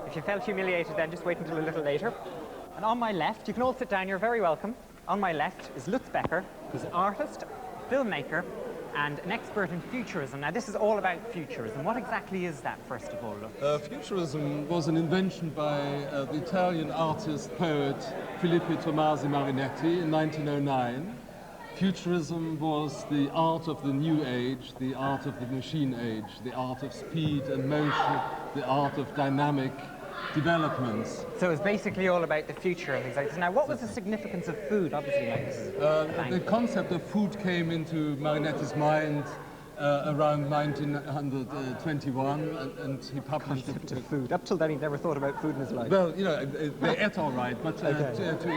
If you felt humiliated then, just wait until a little later. And on my left, you can all sit down, you're very welcome. On my left is Lutz Becker, who's an artist, filmmaker, and an expert in futurism. Now, this is all about futurism. What exactly is that, first of all, Lutz? Futurism was an invention by the Italian artist, poet, Filippo Tomasi Marinetti in 1909. Futurism was the art of the new age, the art of the machine age, the art of speed and motion, the art of dynamic developments. So it's basically all about the future and things like this. Now, what was the significance of food? Obviously, like this is the concept of food came into Marinetti's mind around 1921, and he published concept of food. Up till then, he never thought about food in his life. Well, you know, they ate all right, but to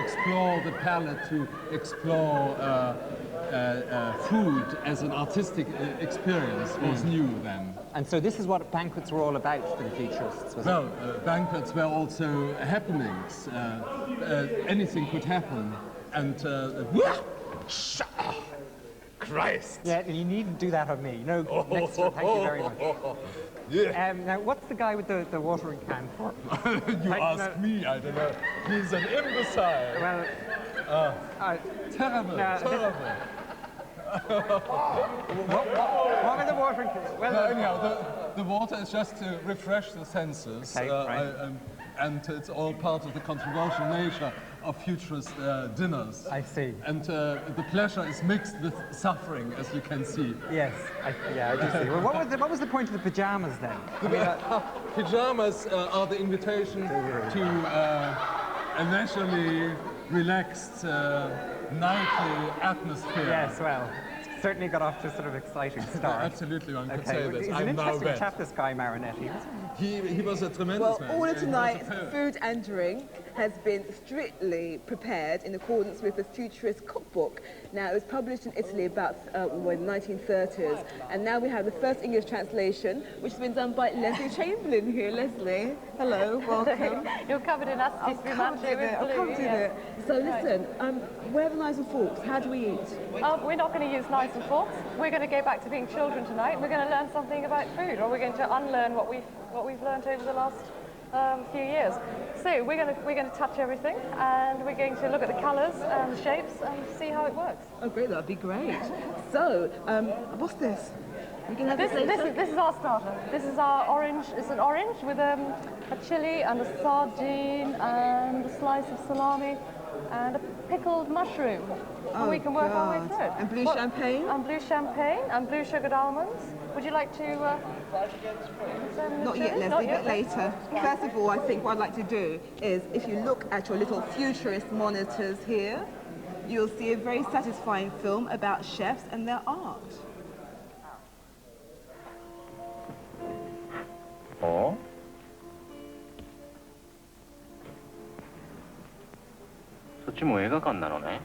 explore the palate, to explore food as an artistic experience was new then. And so this is what banquets were all about for the futurists, was Well, banquets were also happenings. Anything could happen. And Christ! Yeah, you needn't do that on me. No, next time, thank you very much. Yeah. Now, what's the guy with the watering can for? You ask me, I don't know. He's an imbecile. Well, terrible, terrible. what are the watering cans? Well, no, anyhow, the water is just to refresh the senses. Okay, right. And it's all part of the controversial nature of futurist dinners. I see. And the pleasure is mixed with suffering, as you can see. Yes, I do see. Well, what was the point of the pajamas then? Pajamas are the invitation to a leisurely, relaxed, nightly atmosphere. Yes, well, certainly got off to a sort of exciting start. Absolutely, one could Okay, say well, this. he's I'm an now interesting wet. chap, this guy Marinetti. He was a tremendous man. All of tonight's food and drink has been strictly prepared in accordance with the futurist cookbook. Now, it was published in Italy about in the 1930s, and now we have the first English translation, which has been done by Lesley Chamberlain here. Lesley, hello, welcome. You're covered in I've come to it. So listen, where are the knives and forks? How do we eat? We're not going to use knives and forks. We're going to go back to being children tonight. We're going to learn something about food, or we're going to unlearn what we've learned over the last few years. So we're going to touch everything, and we're going to look at the colours and the shapes and see how it works. Oh, great! That'd be great. So, what's this? We can have this is our starter. This is our orange. It's an orange with a chili and a sardine and a slice of salami and a pickled mushroom. Oh, and we can work our way through it. And blue champagne? And blue champagne and blue sugared almonds. Would you like to... Not yet, Lesley, but later. First of all, I think what I'd like to do is, if you look at your little futurist monitors here, you'll see a very satisfying film about chefs and their art. Oh? そっちも映画館なのね。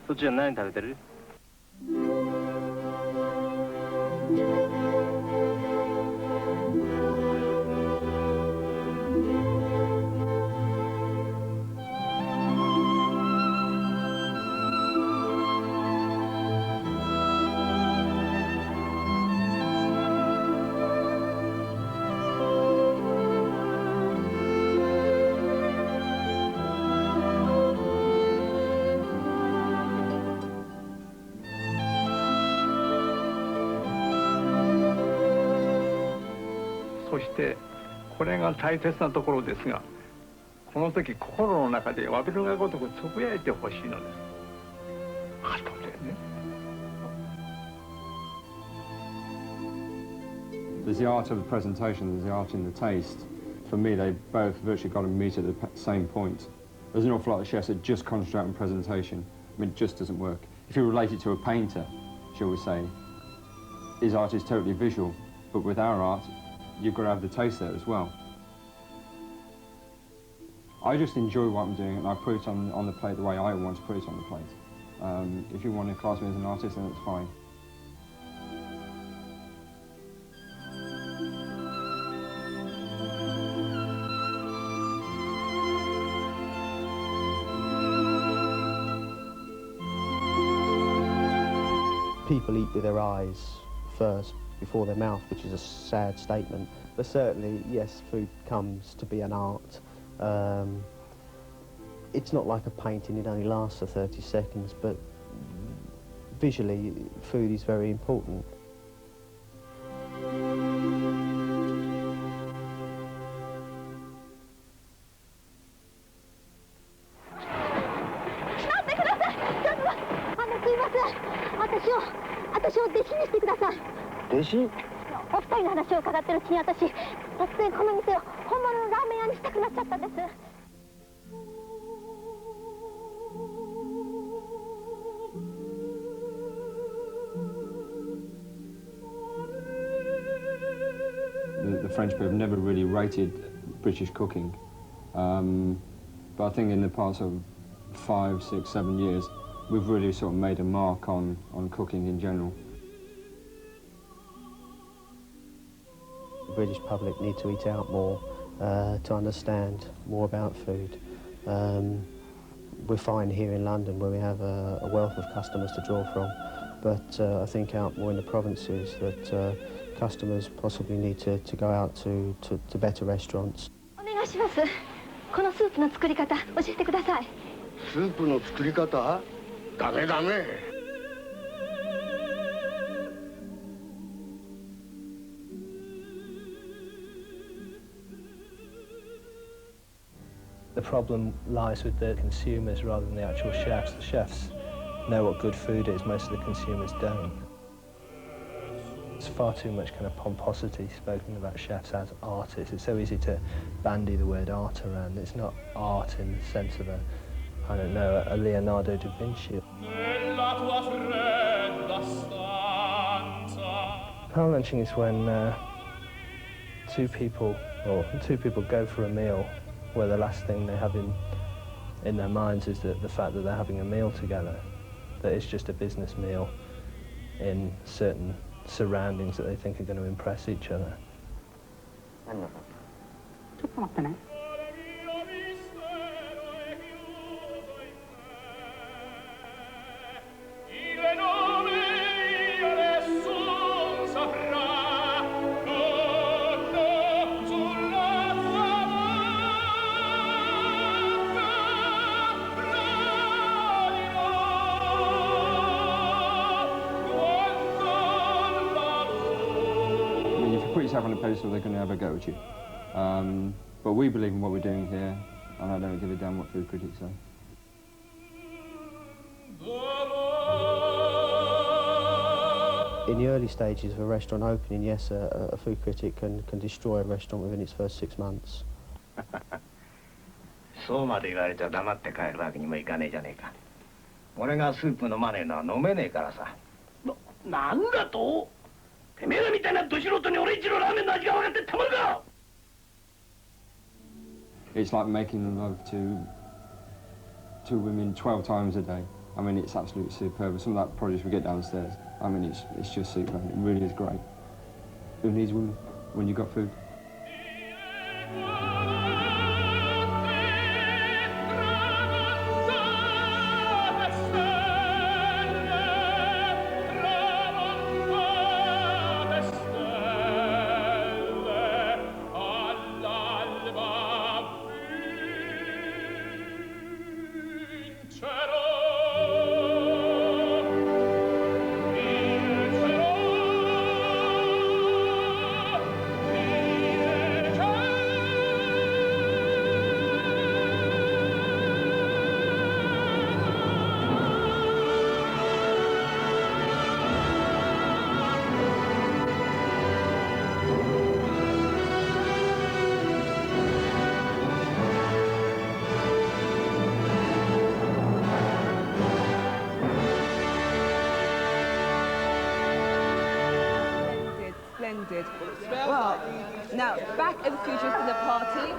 そっちは何食べてる？ そしてこれが大切なところですが、この時心の中で詫びるがごとくつぶやいてほしいのです。後でね。There's the art of the presentation, there's the art in the taste. For me, they both virtually got to meet at the same point. There's an awful lot of chefs that just concentrate on presentation. I mean, it just doesn't work. If you relate it to a painter, shall we say, his art is totally visual, but with our art, you've got to have the taste there as well. I just enjoy what I'm doing, and I put it on the plate the way I want to put it on the plate. If you want to class me as an artist, then that's fine. People eat with their eyes first before their mouth, which is a sad statement. But certainly, yes, food comes to be an art. It's not like a painting, it only lasts for 30 seconds, but visually, food is very important. The French people have never really rated British cooking, but I think in the past sort of 5, 6, 7 years, we've really sort of made a mark on cooking in general. The British public need to eat out more to understand more about food. We're fine here in London where we have a wealth of customers to draw from, but I think out more in the provinces that customers possibly need to go out to better restaurants. The problem lies with the consumers rather than the actual chefs. The chefs know what good food is, most of the consumers don't. There's far too much kind of pomposity spoken about chefs as artists. It's so easy to bandy the word art around. It's not art in the sense of I don't know, a Leonardo da Vinci. Power lunching is when two people go for a meal where the last thing they have in their minds is the fact that they're having a meal together, that it's just a business meal in certain surroundings that they think are going to impress each other. Put yourself on a pedestal, they're going to have a go at you. But we believe in what we're doing here, and I don't give a damn what food critics say. In the early stages of a restaurant opening, yes, a food critic can destroy a restaurant within its first 6 months. そうまで言われちゃ黙って帰るわけにもいかねえじゃねえか。俺がスープ飲まねえのは飲めねえからさ。なんだと？てめえらみたいなど素人に俺一のラーメンの味が分かってたまるか！ It's like making love to women 12 times a day. I mean, it's absolutely superb. Some of that produce we get downstairs, I mean, it's just superb. It really is great. Who needs women when you've got food? Splendid. Well, now back at the Futurist dinner party,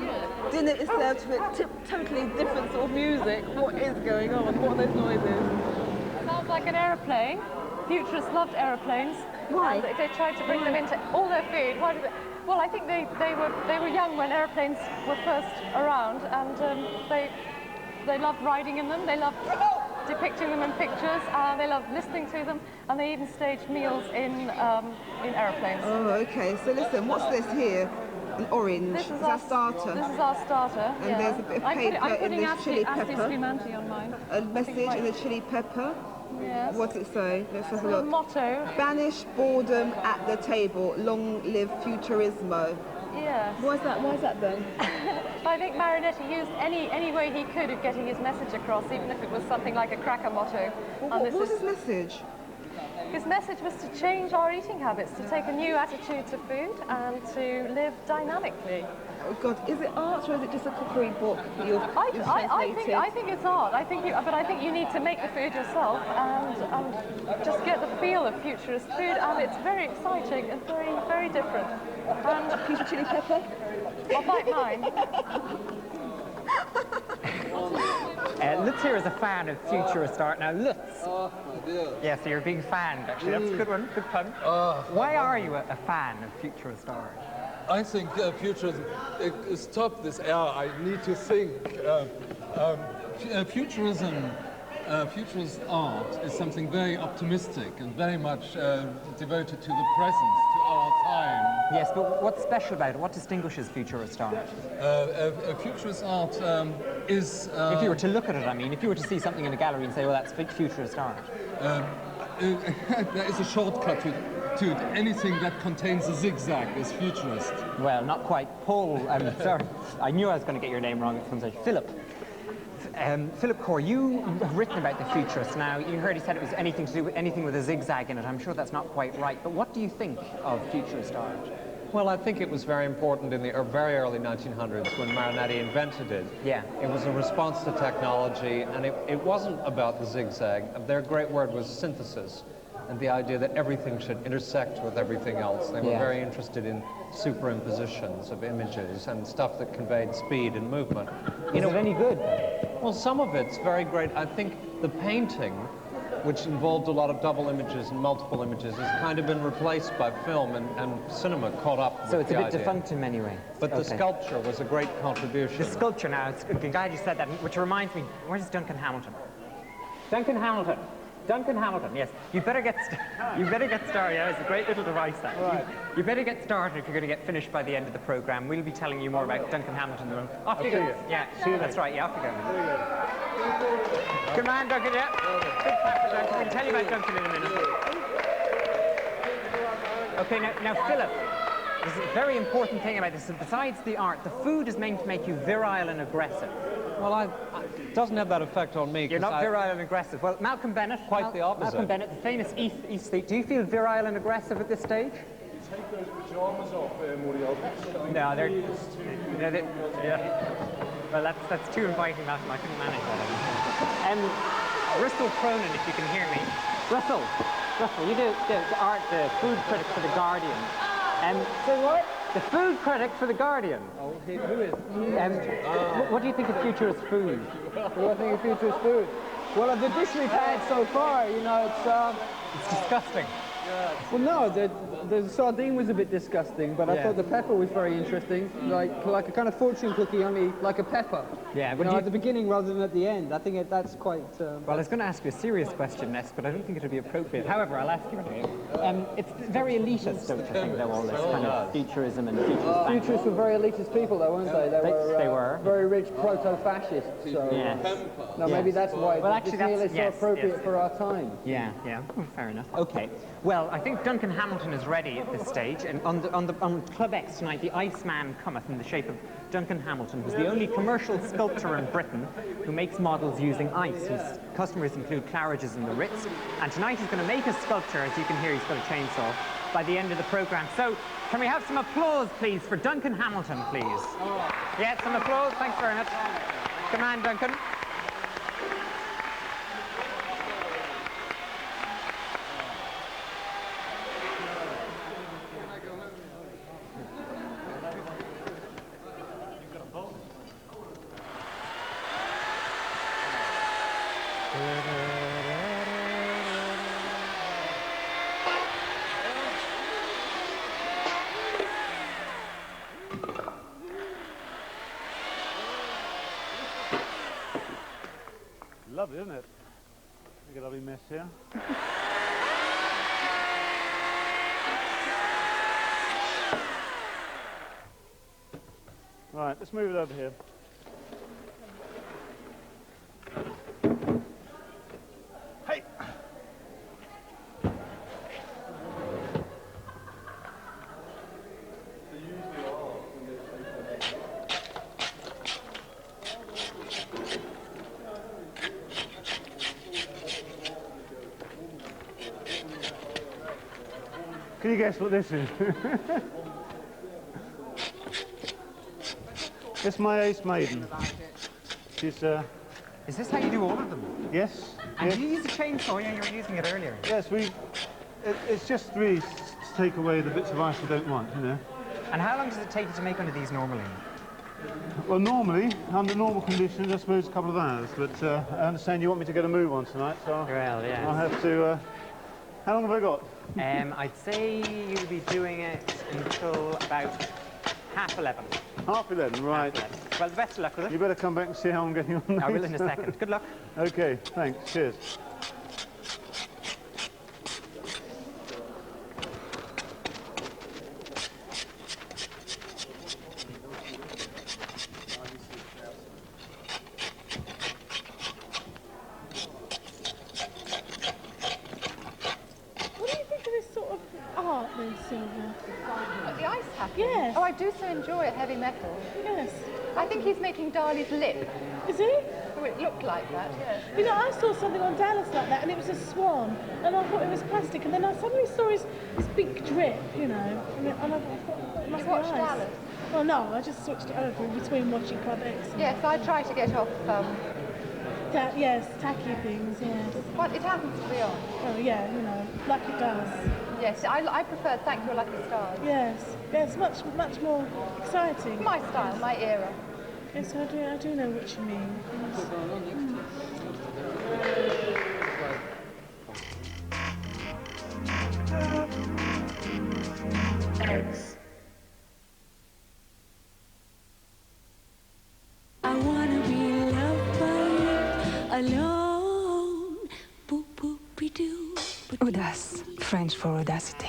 dinner is served with totally different sort of music. What is going on? What are those noises? Sounds like an aeroplane. Futurists loved aeroplanes. Why? And they tried to bring them into all their food. Why did they? Well, I think they were young when aeroplanes were first around, and they loved riding in them. They loved depicting them in pictures. They loved listening to them, and they even staged meals in aeroplanes. Oh, okay. So listen, what's this here? An orange. This is our starter. This is our starter. And yeah. there's a bit of I'm paper putting in the chili Asti pepper. Spumanti on mine. A message in the chili pepper. Yes. What's it say? Let's have a The look. motto. Banish boredom at the table. Long live futurismo. Yes. Why is that then? I think Marinetti used any way he could of getting his message across, even if it was something like a cracker motto. What was his message? His message was to change our eating habits, to take a new attitude to food and to live dynamically. Oh God, is it art or is it just a cookery book that you've translated? I think it's art. But I think you need to make the food yourself and just get the feel of futurist food, and it's very exciting and very different. And a piece of chili pepper? I'll bite mine. Lutz here is a fan of futurist art. Now, Lutz. Oh, my dear. Yeah, so you're a big fan, actually. That's a good one, good pun. Why are you a fan of futurist art? I think futurism, stop this error, I need to think. Futurist art is something very optimistic and very much devoted to the present, to our time. Yes, but what's special about it? What distinguishes futurist art? Futurist art is... if you were to look at it, I mean, if you were to see something in a gallery and say, well, that's futurist art. There is a shortcut to it. Anything that contains a zigzag is futurist. Well, not quite. Paul, sorry, I knew I was going to get your name wrong at some stage. Philip. Philip Core, you have written about the futurists. Now, you heard he said it was anything to do with anything with a zigzag in it. I'm sure that's not quite right. But what do you think of futurist art? Well, I think it was very important in the very early 1900s when Marinetti invented it. Yeah. It was a response to technology, and it wasn't about the zigzag. Their great word was synthesis, and the idea that everything should intersect with everything else. They were very interested in superimpositions of images and stuff that conveyed speed and movement. Is it any good? Well, some of it's very great. I think the painting, which involved a lot of double images and multiple images, has kind of been replaced by film, and cinema caught up with the idea. So it's a bit defunct in many ways. But the sculpture was a great contribution. The sculpture now, I'm glad you said that, which reminds me, where's Duncan Hamilton? Duncan Hamilton. Duncan Hamilton, yes. You better get started. Yeah, it's a great little device, that. Right. You better get started if you're going to get finished by the end of the programme. We'll be telling you more about Duncan Hamilton. Off you go. Yeah, that's right. Yeah, off you go. Good man, Duncan, yeah. Big clap for Duncan. We'll tell you about Duncan in a minute. Okay, now Philip, there's a very important thing about this. Besides the art, the food is meant to make you virile and aggressive. Well, it doesn't have that effect on me. You're not virile and aggressive. Well, Malcolm Bennett. Quite the opposite. Malcolm Bennett, the famous aesthete. Do you feel virile and aggressive at this stage? Take those pajamas off, Moriarty. No, they're yeah. Well, that's too inviting, Malcolm. I couldn't manage that. Russell Cronin, if you can hear me. Russell, you do the art, the food critic for The Guardian. Say what? The food critic for The Guardian. Oh, who is? What do you think of futurist food? What do I think of futurist food? Well, of the dish we've had so far, you know, it's disgusting. Well, no, the sardine was a bit disgusting, but I thought the pepper was very interesting, like a kind of fortune cookie, only like a pepper. Yeah, but at the beginning rather than at the end. I think that's quite... Well, I was going to ask you a serious question next, but I don't think it would be appropriate. However, I'll ask you anyway. It's very elitist, don't you think, though, all this kind of futurism and futurist Futurists were very elitist people, though, weren't they? They were. Very rich proto-fascists, so... Yes. No, maybe that's why actually, it's so appropriate for our time. Yeah. Oh, fair enough. Okay. Well, I think Duncan Hamilton is ready at this stage, and on Club X tonight, the Iceman cometh in the shape of Duncan Hamilton, who's the only commercial sculptor in Britain who makes models using ice. His customers include Claridge's and the Ritz, and tonight he's going to make a sculpture. As you can hear, he's got a chainsaw by the end of the programme. So, can we have some applause, please, for Duncan Hamilton, please? Yeah, some applause. Thanks very much. Come on, Duncan. Lovely, isn't it? Look at a lovely mess here. Right, let's move it over here. Hey! Can you guess what this is? It's my ace maiden. She's, Is this how you do all of them? yes. And yes. do you use a chainsaw? Yeah, you were using it earlier. Yes, it's just really to take away the bits of ice you don't want, you know. And how long does it take you to make one of these normally? Well, normally, under normal conditions, I suppose a couple of hours, but I understand you want me to get a move on tonight, so Well, yeah. I'll have to... how long have I got? I'd say you'll be doing it until about 11:30. 11:30, right. 11:30. Well, the best of luck with it. You better come back and see how I'm getting on. I will in a second. Good luck. Okay, thanks. Cheers. What do you think of this sort of art then, Sylvia? What, the ice tapping? Yes. Oh, I do so enjoy heavy metal. Yes. I think he's making Dali's lip. Is he? Oh, it looked like that, yes. You know, I saw something on Dallas like that, and it was a swan, and I thought it was plastic, and then I suddenly saw his big drip, you know, and I thought it must You be watched ice. Dallas? Well, no, I just switched it over in between watching Club X. And Yes, I try to get off. yes, tacky things, yes. Well, it happens to be on. Oh, yeah, you know, like it does. Yes, I prefer Thank Your Lucky Stars. Yes, it's much more exciting. My style, my era. Yes, I do know what you mean. Yes. I wanna be loved by you alone. Boop boop be doo. Audace, French for audacity.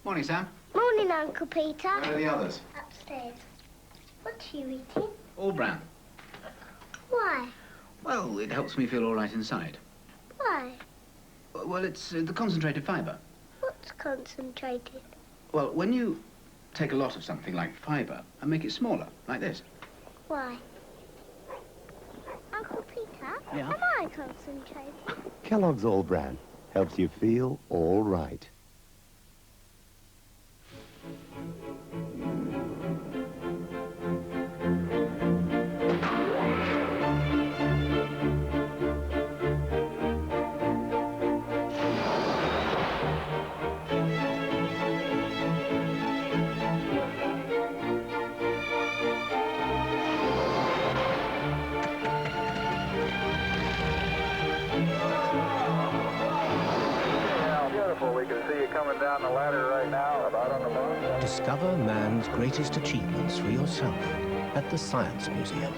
Morning, Sam. Morning, Uncle Peter. Where are the others? Upstairs. What are you eating? All brown. Why? Well, it helps me feel all right inside. Why? Well, it's the concentrated fibre. What's concentrated? Well, when you take a lot of something like fibre and make it smaller, like this. Why? Uncle Peter? Yeah? Am I concentrated? Kellogg's All Bran helps you feel all right. Discover man's greatest achievements for yourself at the Science Museum.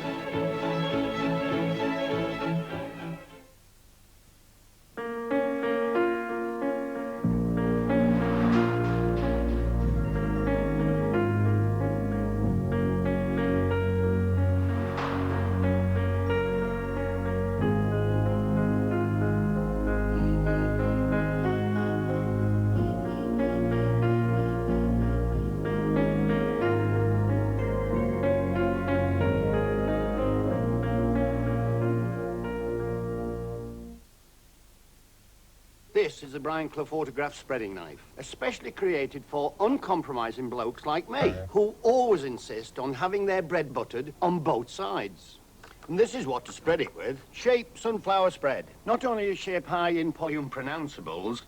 This is a Brian Clough autograph spreading knife, especially created for uncompromising blokes like me, who always insist on having their bread buttered on both sides. And this is what to spread it with. Shape sunflower spread. Not only is shape high in polyunpronounceables,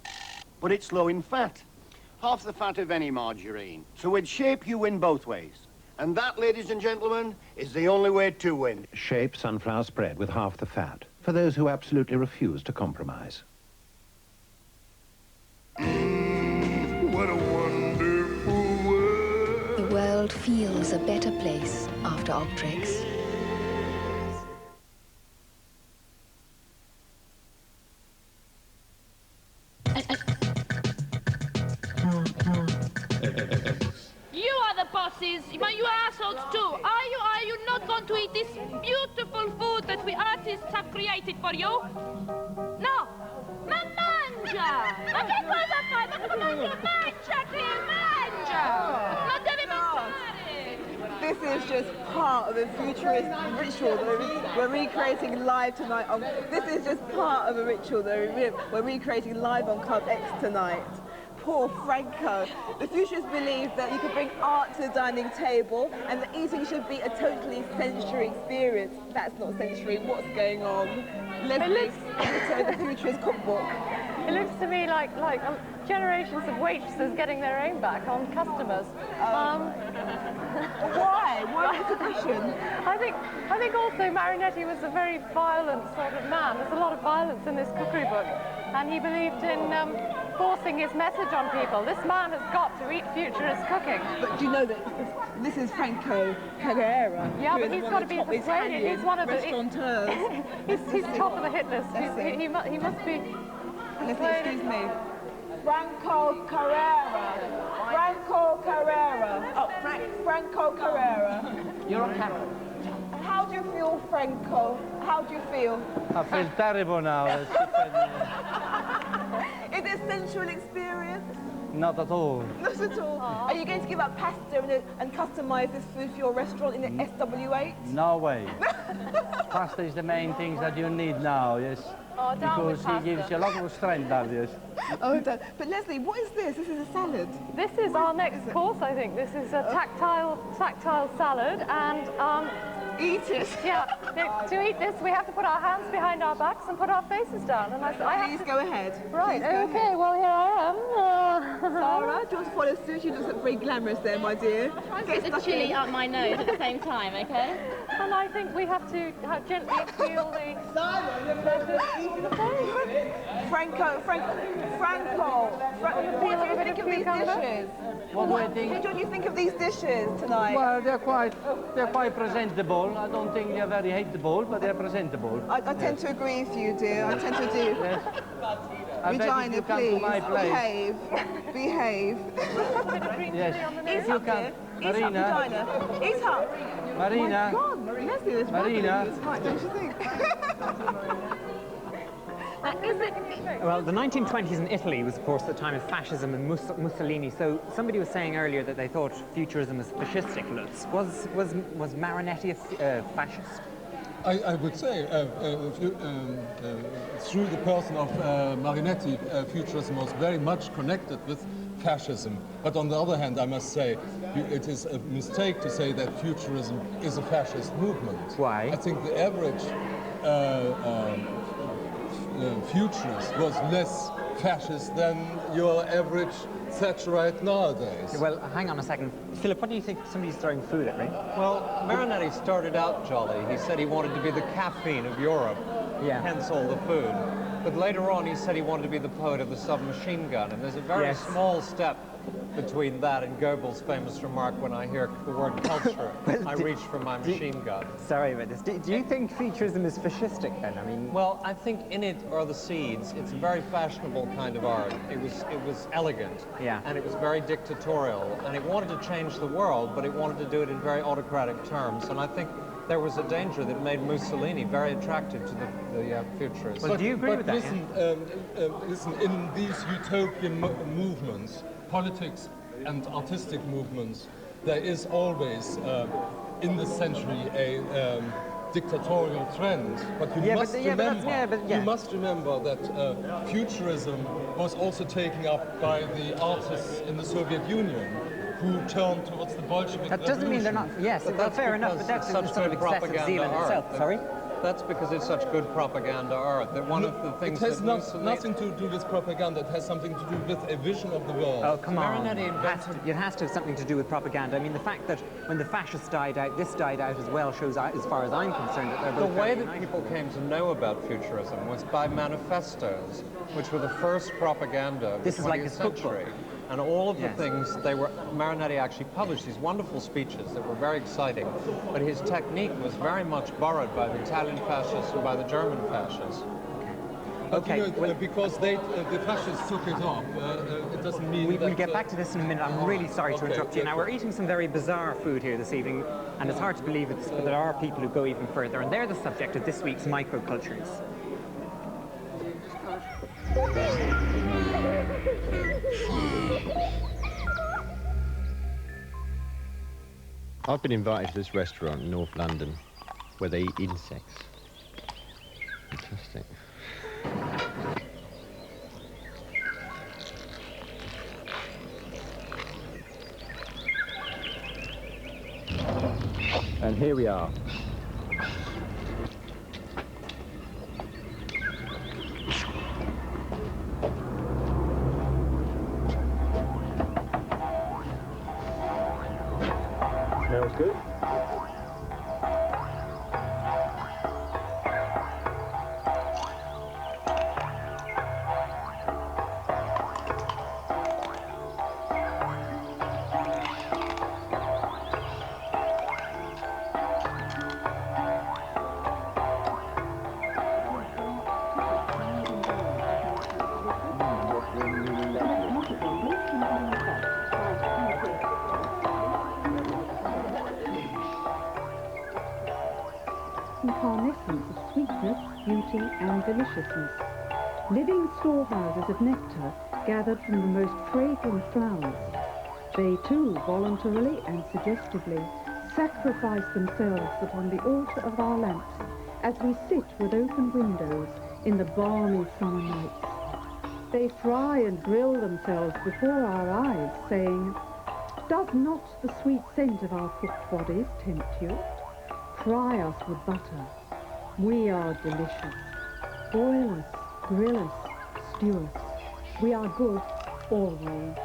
but it's low in fat. Half the fat of any margarine. So with shape, you win both ways. And that, ladies and gentlemen, is the only way to win. Shape sunflower spread with half the fat for those who absolutely refuse to compromise. What a wonderful world. The world feels a better place after Optrix. You are the bosses, but you assholes too. Are you not going to eat this beautiful food that we artists have created for you? No. Ma mangia! Ma che cosa fai? Ma come mangiati? Mangia! Non devi mangiare! This is just part of a futurist ritual that we're recreating live tonight. This is just part of a ritual that we're recreating live on Club X tonight. Poor Franco. The futurists believe that you could bring art to the dining table and that eating should be a totally sensory experience. That's not sensory. What's going on? Lesley, editor of the futurist cookbook. It looks to me like generations of waitresses getting their own back on customers. Why? Why this aggression? I think also Marinetti was a very violent sort of man. There's a lot of violence in this cookery book, and he believed in forcing his message on people. This man has got to eat futurist cooking. But do you know that this is Franco Carrera? Yeah, but he's got to be persuaded. He's one of the restaurateurs. he's top of the hit list. He must be. Excuse me. Franco Carrera. Franco Carrera. Oh, Franco Carrera. You're on camera. How do you feel, Franco? How do you feel? I feel terrible now. Is it a sensual experience? Not at all. Not at all. Are you going to give up pasta and customise this food for your restaurant in the SW8? No way. Pasta is the main things that you need now, yes. Oh, because he gives you a lot of strength, obvious. Oh, but Lesley, what is this? This is a salad. This is our next course, I think. This is a tactile salad, and eat it. Yeah. To eat this, we have to put our hands behind our backs and put our faces down. And Please go ahead. Right. Please go okay. ahead. Well, here I am. Sarah, do you want to follow suit? You look very glamorous there, my dear. Get the chili up my nose at the same time, okay? And I think we have to gently peel the... Franco, what do you think of these dishes? What do you think of these dishes tonight? Well, they're quite presentable. I don't think they're very hateable, but they're presentable. I tend to agree with you, dear. I tend to do. Yes. Regina, please. Behave. Behave. Yes. Eat up, dear. Marina. Eat up. Marina. Oh my God, Lesley, this Marina. is right, don't you think? Well, the 1920s in Italy was, of course, the time of fascism and Mussolini. So somebody was saying earlier that they thought futurism was fascistic. Lutz, was Marinetti a fascist? I would say, through the person of Marinetti, futurism was very much connected with fascism. But on the other hand, I must say, it is a mistake to say that futurism is a fascist movement. Why? I think the average futurist was less fascist than your average Thatcherite nowadays. Well, hang on a second. Philip, what do you think somebody's throwing food at me? Well, Marinetti started out jolly. He said he wanted to be the caffeine of Europe, hence all the food. But later on, he said he wanted to be the poet of the submachine gun, and there's a very small step between that and Goebbels' famous remark, when I hear the word culture, I reach for my machine gun. Sorry about this. Do you think futurism is fascistic then? I mean, well, I think in it are the seeds. It's a very fashionable kind of art. It was elegant, and it was very dictatorial, and it wanted to change the world, but it wanted to do it in very autocratic terms. And I think there was a danger that made Mussolini very attractive to the futurists. Well, do you agree with that? Listen, in these utopian movements, politics and artistic movements, there is always, in this century, a dictatorial trend. But you must remember that futurism was also taken up by the artists in the Soviet Union, who turned towards the Bolshevik That doesn't mean they're not. Yes, but that's fair enough. But that's such sort of good excessive zeal in propaganda itself. art. Sorry. That's because it's such good propaganda art that one of the things it has that nothing to do with propaganda. It has something to do with a vision of the world. Oh, come on. Marinetti It has to have something to do with propaganda. I mean, the fact that when the fascists died out, this died out as well shows, as far as I'm concerned, that they're both the way that people came to know about futurism was by manifestos, which were the first propaganda of the 20th century. And all of the things Marinetti actually published these wonderful speeches that were very exciting, but his technique was very much borrowed by the Italian fascists and by the German fascists. But Okay, you know, well, because the fascists took it off, it doesn't mean we'll get back to this in a minute. I'm really sorry to Okay, interrupt you. Now, we're eating some very bizarre food here this evening, and it's hard to believe it, but there are people who go even further, and they're the subject of this week's microcultures. I've been invited to this restaurant in North London where they eat insects. Fantastic. And here we are. Smells good. Incarnescence of sweetness, beauty and deliciousness. Living storehouses of nectar gathered from the most fragrant flowers. They too, voluntarily and suggestively, sacrifice themselves upon the altar of our lamps as we sit with open windows in the balmy summer nights. They fry and grill themselves before our eyes, saying, "Does not the sweet scent of our cooked bodies tempt you? Fry us with butter. We are delicious. Boil us, grill us, stew us. We are good always."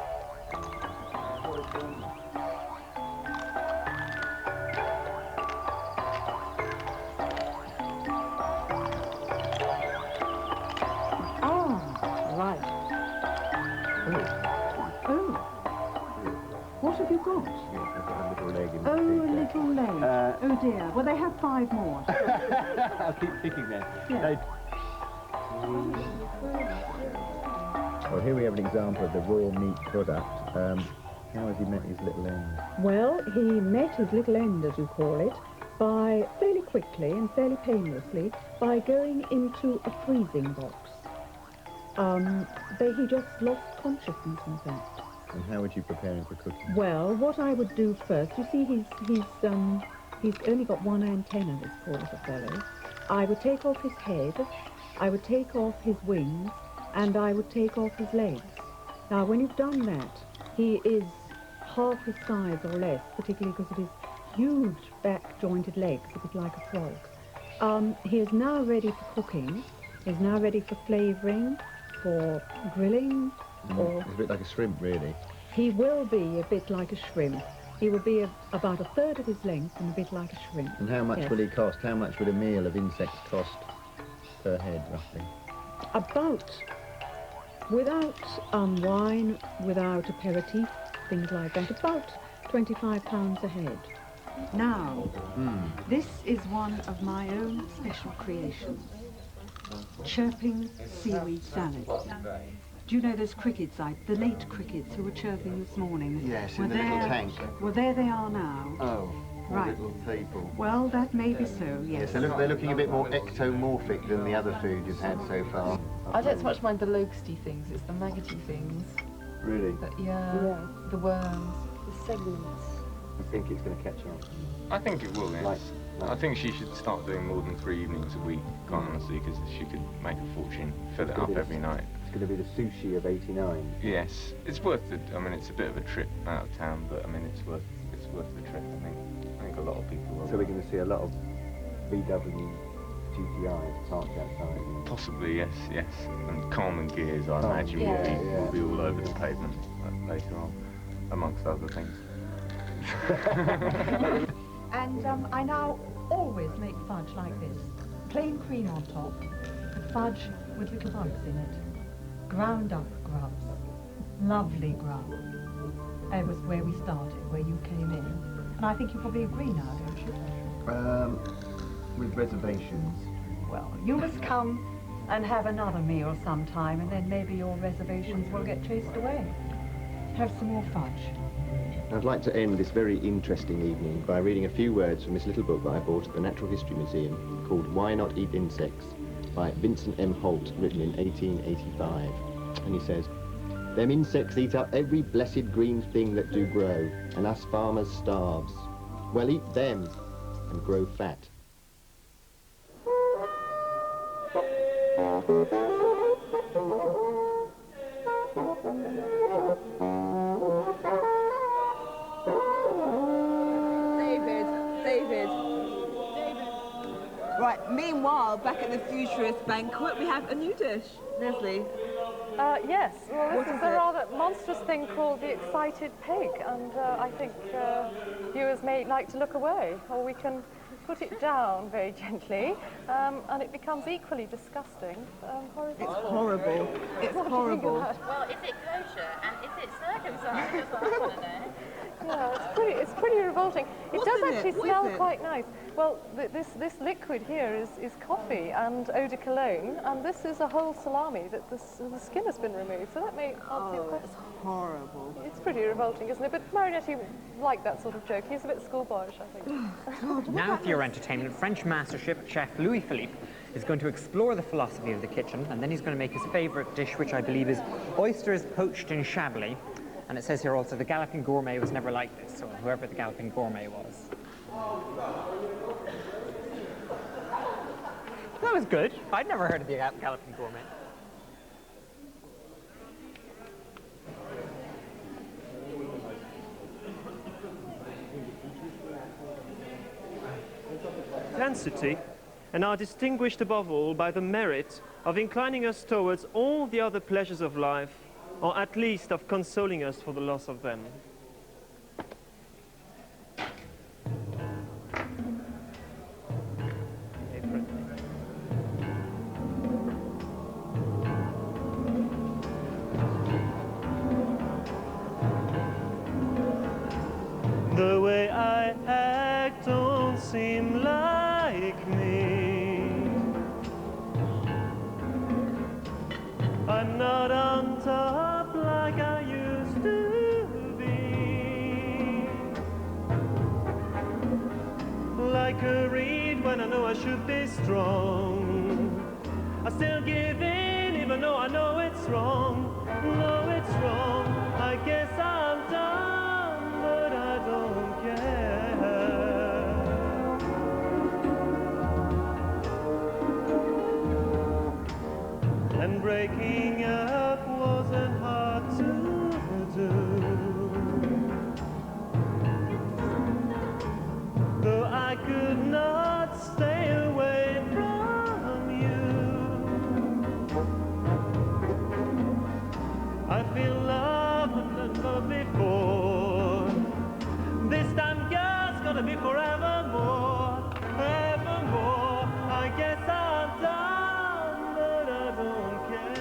Right. Oh. What have you got? A little leg in Oh, a little leg. Oh dear. Well, they have 5 more. I'll keep picking them. Yeah. Well, here we have an example of the raw meat product. How has he met his little end? Well, he met his little end, as you call it, by fairly quickly and fairly painlessly by going into a freezing box. He just lost consciousness, in fact. And how would you prepare him for cooking? Well, what I would do first, you see, he's only got one antenna, this poor little fellow. I would take off his head, I would take off his wings, and I would take off his legs. Now, when you've done that, he is half his size or less, particularly because of his huge back-jointed legs, a bit like a frog. He is now ready for cooking. He's now ready for flavouring, for grilling, or... It's a bit like a shrimp, really. He will be a bit like a shrimp. He will be about a third of his length and a bit like a shrimp. And how much will he cost? How much would a meal of insects cost per head, roughly? About, without wine, without aperitif, things like that, about £25 a head. Now, this is one of my own special creations. Chirping seaweed salad. Do you know those crickets, the late crickets who were chirping this morning? Yes, in the little tank. Well, there they are now. Oh, right. Little people. Well, that may be so, yes. They're looking a bit more ectomorphic than the other food you've had so far. I don't so much mind the locusty things, it's the maggoty things. Really? The worms. The segments. I think it's going to catch on. I think it will, yes. I think she should start doing more than 3 evenings a week, quite honestly, because she could make a fortune, fill it up every night. It's going to be the sushi of '89. Yes, it's worth it. I mean, it's a bit of a trip out of town, but I mean, it's worth the trip. I think a lot of people will. So we're going to see a lot of VW GTIs parked outside. Possibly, yes. And Carmen gears, I imagine, will be all over the pavement later on, amongst other things. And I now always make fudge like this. Plain cream on top, but fudge with little bugs in it. Ground up grubs. Lovely grub. It was where we started, where you came in. And I think you probably agree now, don't you? With reservations. Well, you must come and have another meal sometime, and then maybe your reservations will get chased away. Have some more fudge. I'd like to end this very interesting evening by reading a few words from this little book that I bought at the Natural History Museum called Why Not Eat Insects by Vincent M. Holt, written in 1885. And he says, "Them insects eat up every blessed green thing that do grow, and us farmers starves. Well, eat them and grow fat." David. Right, meanwhile, back at the futurist banquet, we have a new dish. Lesley. Yes, well, this is a it? rather monstrous thing called the excited pig, and I think viewers may like to look away, or we can put it down very gently, and it becomes equally disgusting. It's horrible. It's horrible. Well, is it kosher and is it circumcised? That's what I want to know. Yeah, it's pretty revolting. It What's does in it? actually What smell is it? quite nice. Well, this liquid here is coffee and eau de cologne, and this is a whole salami that the skin has been removed. So that may It's horrible. It's pretty revolting, isn't it? But Marinetti liked that sort of joke. He's a bit schoolboyish, I think. Now for your entertainment, French master chef Louis Philippe is going to explore the philosophy of the kitchen, and then he's going to make his favourite dish, which I believe is oysters poached in Chablis. And it says here also, the Galloping Gourmet was never like this, or whoever the Galloping Gourmet was. That was good. I'd never heard of the Galloping Gourmet. Intensity, and are distinguished above all by the merit of inclining us towards all the other pleasures of life, or at least of consoling us for the loss of them. The way I act don't seem like me. I'm not on top like I used to be. Like a reed when I know I should be strong. I still give in even though I know it's wrong. No, it's wrong. I guess I'm done, but I don't care. And breaking up wasn't hard to do. Though I could not stay away from you. I feel love and love before. This time, girl, it's gonna be forevermore, evermore. I guess I'm done, but I don't care.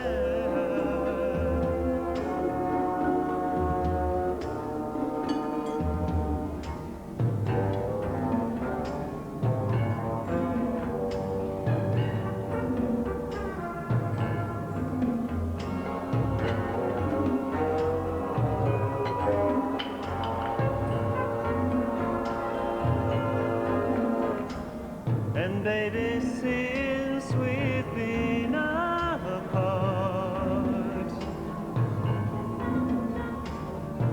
And baby, since we've been apart,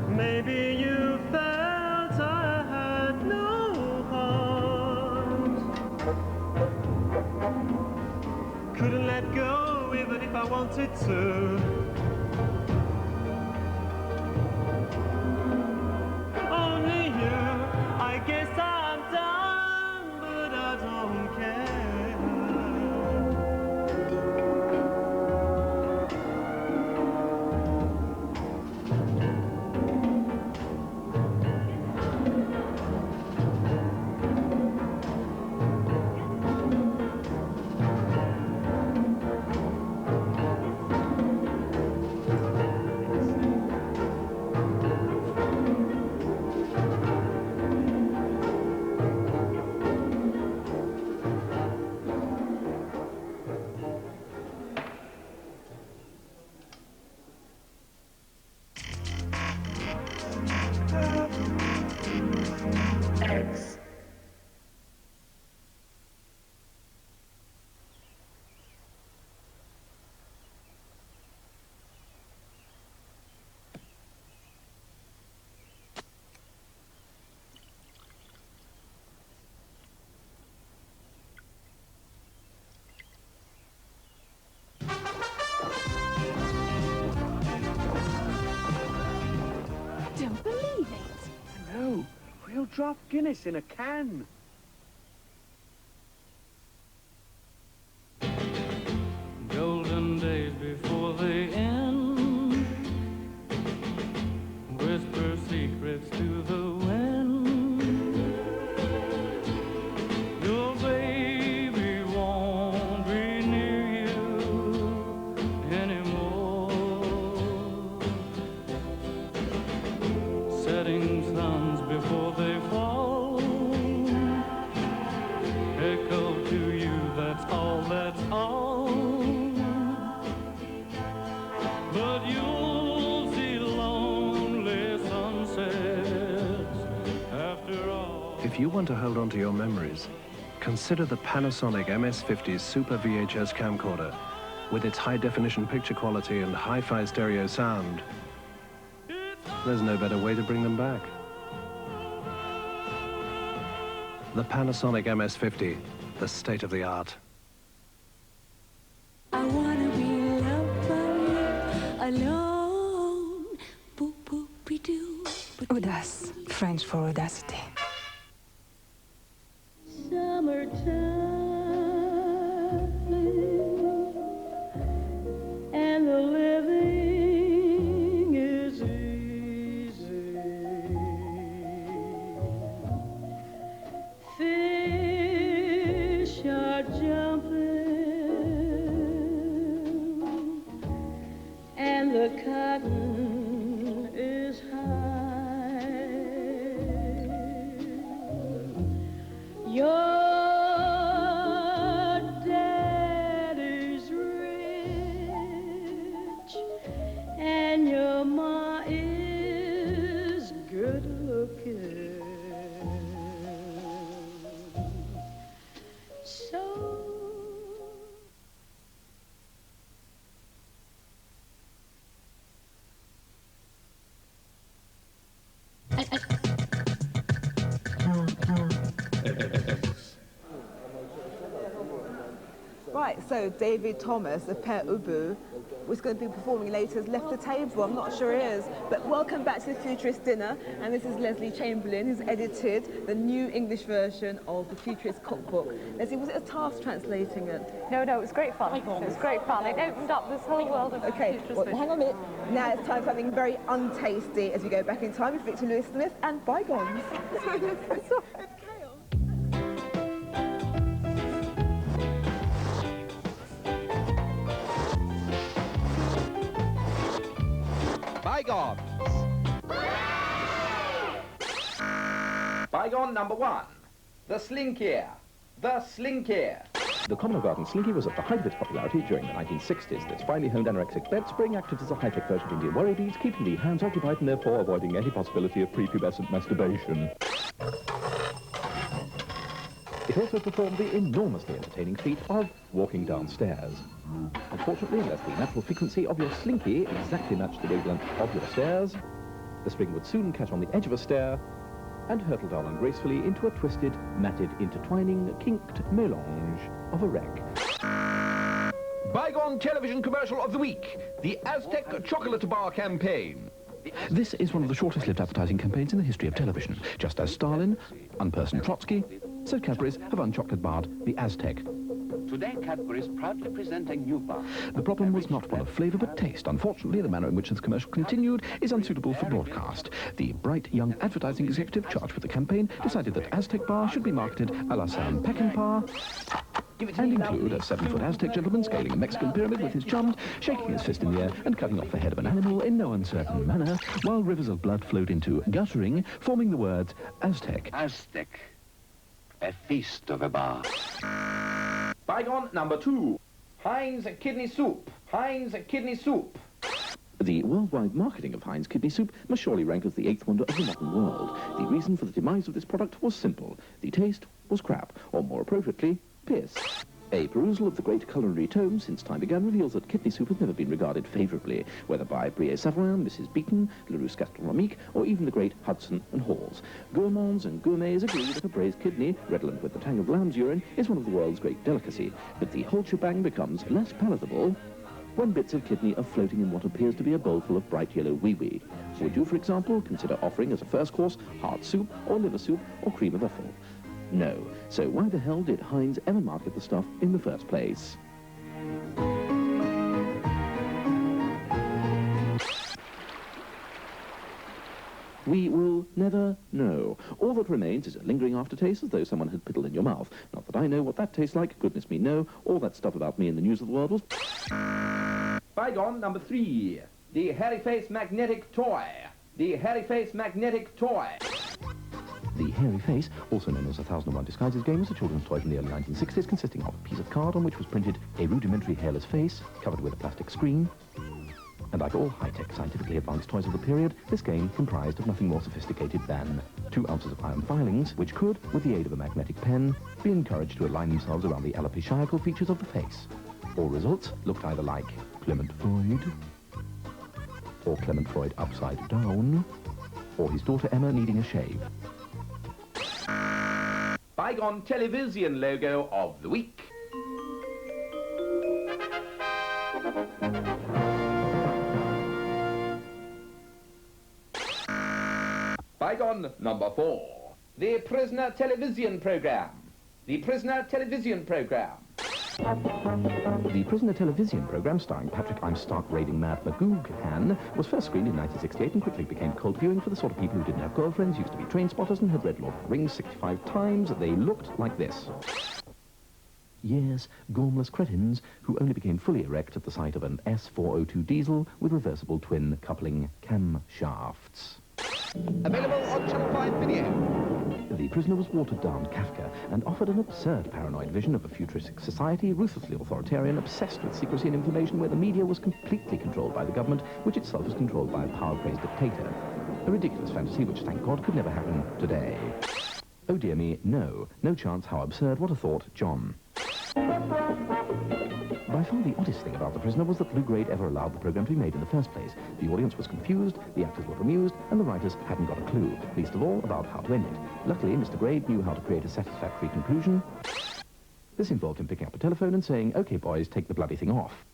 maybe you felt I had no heart. Couldn't let go even if I wanted to. Only you, I guess I'm done, but I don't care. draft Guinness in a can. Golden days before they end, whisper secrets to the wind. Your baby won't be near you anymore. Setting suns before they fall echo to you, that's all, that's all. But you'll see lonely sunsets after all. If you want to hold on to your memories, consider the Panasonic MS-50 Super VHS camcorder. With its high-definition picture quality and hi-fi stereo sound, there's no better way to bring them back. The Panasonic MS-50, the state of the art. I wanna be loved by you alone. Boop, boop, be doo. Audace, French for audacity. Summertime, and the living is easy. Fish are jumping, and the cotton is high. Your daddy's rich, and your ma is good looking. So Right, so David Thomas of Père Ubu was going to be performing later, has left the table. I'm not sure he is. But welcome back to the Futurist Dinner. And this is Lesley Chamberlain, who's edited the new English version of the Futurist Cookbook. Lesley, was it a task translating it? No, it was great fun. It was great fun. It opened up this whole world of futurist well, hang on a minute. Now it's time for something very untasty as we go back in time with Victor Lewis Smith and Bygones. Bygones. Bygone number 1. The Slinkier. The Slinkier. The common garden slinky was at the height of its popularity during the 1960s. This finely honed anorexic bed spring acted as a high-tech version of Indian worry beads, keeping the hands occupied and therefore avoiding any possibility of prepubescent masturbation. It also performed the enormously entertaining feat of walking downstairs. Unfortunately, unless the natural frequency of your slinky exactly matched the wavelength of your stairs, the spring would soon catch on the edge of a stair and hurtle down ungracefully into a twisted, matted, intertwining, kinked melange of a wreck. Bygone television commercial of the week. The Aztec Chocolate Bar Campaign. This is one of the shortest-lived advertising campaigns in the history of television. Just as Stalin unpersoned Trotsky, so Cadbury's have unchocolate barred the Aztec. Today, Cadbury's proudly presenting new bar. The problem was not one of flavour but taste. Unfortunately, the manner in which this commercial continued is unsuitable for broadcast. The bright young advertising executive charged with the campaign decided that Aztec bar should be marketed a la Sam Peckinpah and include a 7-foot Aztec gentleman scaling a Mexican pyramid with his chums, shaking his fist in the air and cutting off the head of an animal in no uncertain manner, while rivers of blood flowed into guttering, forming the words Aztec. Aztec. A feast of a bar. Bygone number 2. Heinz Kidney Soup. Heinz Kidney Soup. The worldwide marketing of Heinz kidney soup must surely rank as the 8th wonder of the modern world. The reason for the demise of this product was simple. The taste was crap, or more appropriately, piss. A perusal of the great culinary tome since time began reveals that kidney soup has never been regarded favourably, whether by Brie-Savorin, Mrs. Beeton, Larousse Gastronomique, or even the great Hudson and Halls. Gourmands and gourmets agree that a braised kidney, redolent with the tang of lamb's urine, is one of the world's great delicacy, but the whole shebang becomes less palatable when bits of kidney are floating in what appears to be a bowl full of bright yellow wee-wee? Would you, for example, consider offering as a first course heart soup or liver soup or cream of offal? No. So why the hell did Heinz ever market the stuff in the first place? We will never know. All that remains is a lingering aftertaste as though someone had piddled in your mouth. Not that I know what that tastes like, goodness me, no. All that stuff about me in the news of the world was... Bygone number 3. The hairy face magnetic toy. The hairy face magnetic toy. The hairy face, also known as 1001 Disguises game, was a children's toy from the early 1960s consisting of a piece of card on which was printed a rudimentary hairless face covered with a plastic screen. And like all high-tech, scientifically advanced toys of the period, this game comprised of nothing more sophisticated than 2 ounces of iron filings, which could, with the aid of a magnetic pen, be encouraged to align themselves around the alopecia features of the face. All results looked either like Clement Freud, or Clement Freud upside down, or his daughter Emma needing a shave. Bygone television logo of the week. Bygone number 4. The Prisoner television program. The Prisoner television program. The Prisoner television program, starring Patrick I'm Stark Raving Mad McGoogan, was first screened in 1968 and quickly became cult viewing for the sort of people who didn't have girlfriends, used to be train spotters, and had read Lord of the Rings 65 times. They looked like this. Yes, gormless cretins who only became fully erect at the sight of an S402 diesel with reversible twin coupling camshafts. Available on Channel 5 Video. The Prisoner was watered-down Kafka and offered an absurd paranoid vision of a futuristic society, ruthlessly authoritarian, obsessed with secrecy and information, where the media was completely controlled by the government, which itself was controlled by a power-crazed dictator. A ridiculous fantasy which, thank God, could never happen today. Oh dear me, no. No chance, how absurd, what a thought, John. By far the oddest thing about The Prisoner was that Lou Grade ever allowed the program to be made in the first place. The audience was confused, the actors were bemused, and the writers hadn't got a clue, least of all about how to end it. Luckily, Mr. Grade knew how to create a satisfactory conclusion. This involved him picking up a telephone and saying, "OK, boys, take the bloody thing off."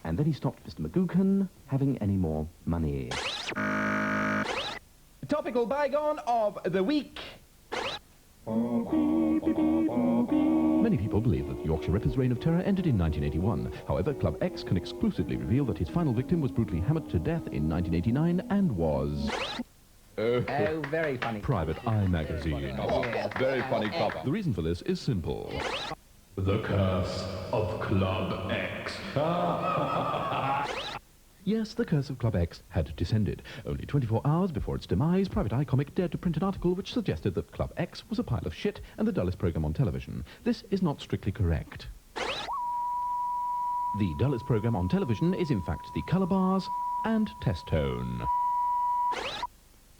And then he stopped Mr. McGoogan having any more money. Topical bygone of the week. Many people believe that the Yorkshire Ripper's reign of terror ended in 1981. However, Club X can exclusively reveal that his final victim was brutally hammered to death in 1989 and was... Oh, very funny. Private Eye magazine. Oh, very funny cover. The reason for this is simple. The curse of Club X. Yes, the curse of Club X had descended. Only 24 hours before its demise, Private Eye Comic dared to print an article which suggested that Club X was a pile of shit and the dullest program on television. This is not strictly correct. The dullest program on television is in fact the Colour Bars and Test Tone.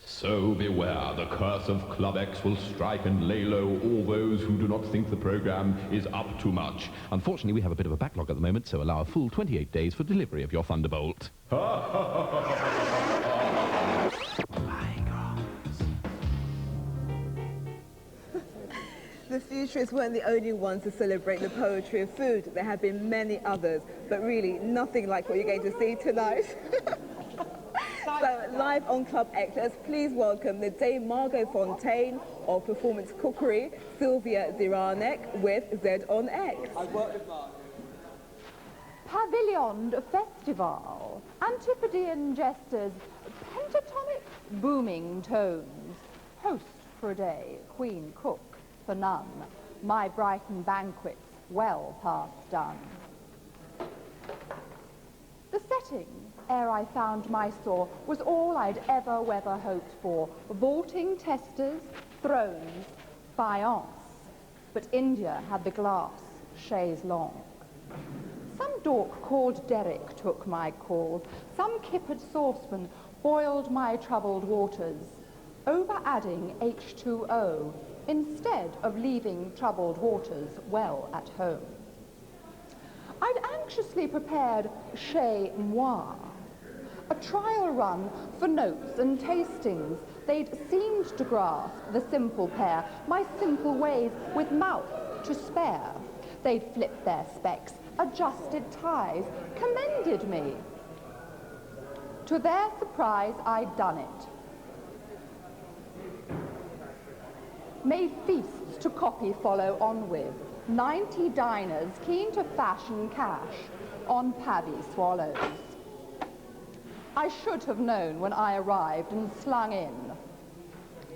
So beware, the curse of Club X will strike and lay low all those who do not think the program is up to much. Unfortunately, we have a bit of a backlog at the moment, so allow a full 28 days for delivery of your Thunderbolt. The futurists weren't the only ones to celebrate the poetry of food. There have been many others, but really nothing like what you're going to see tonight. So, live on Club X, let's please welcome the Dame Margot Fontaine of Performance Cookery, Sylvia Ziranek with Z on X. I've worked with Mark. Pavilion Festival, Antipodean jesters, pentatonic booming tones, host for a day, queen cook for none, my Brighton banquets well past done. The setting, ere I found my saw, was all I'd ever hoped for. Vaulting testers, thrones, faience. But India had the glass, chaise longue. Some dork called Derek took my calls. Some kippered saucepan boiled my troubled waters, over-adding H2O instead of leaving troubled waters well at home. I'd anxiously prepared chez moi, a trial run for notes and tastings. They'd seemed to grasp the simple pair, my simple ways with mouth to spare. They'd flipped their specs, adjusted ties, commended me. To their surprise, I'd done it. Made feasts to copy follow on with, 90 diners keen to fashion cash on pabby swallows. I should have known when I arrived and slung in,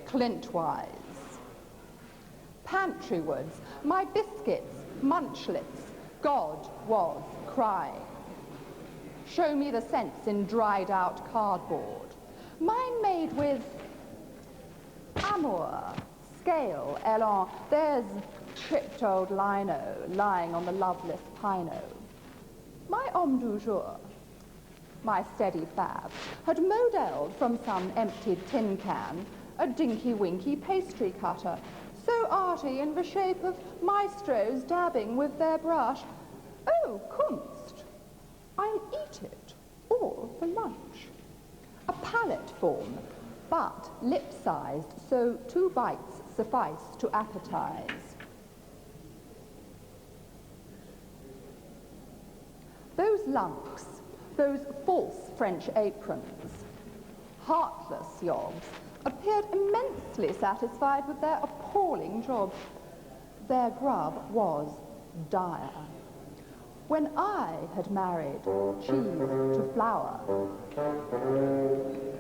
Clintwise. Pantrywards, my biscuits, munchlets, God was crying. Show me the sense in dried out cardboard. Mine made with amour, scale, elan. There's tripped old lino lying on the loveless pino. My homme du jour, my steady fab, had modelled from some emptied tin can a dinky-winky pastry cutter, so arty in the shape of maestros dabbing with their brush. Oh, Kunst, I'll eat it, all for lunch. A palate form, but lip-sized, so 2 bites suffice to appetize. Those lunks, those false French aprons, heartless yobs, appeared immensely satisfied with their appalling job. Their grub was dire. When I had married cheese to flour,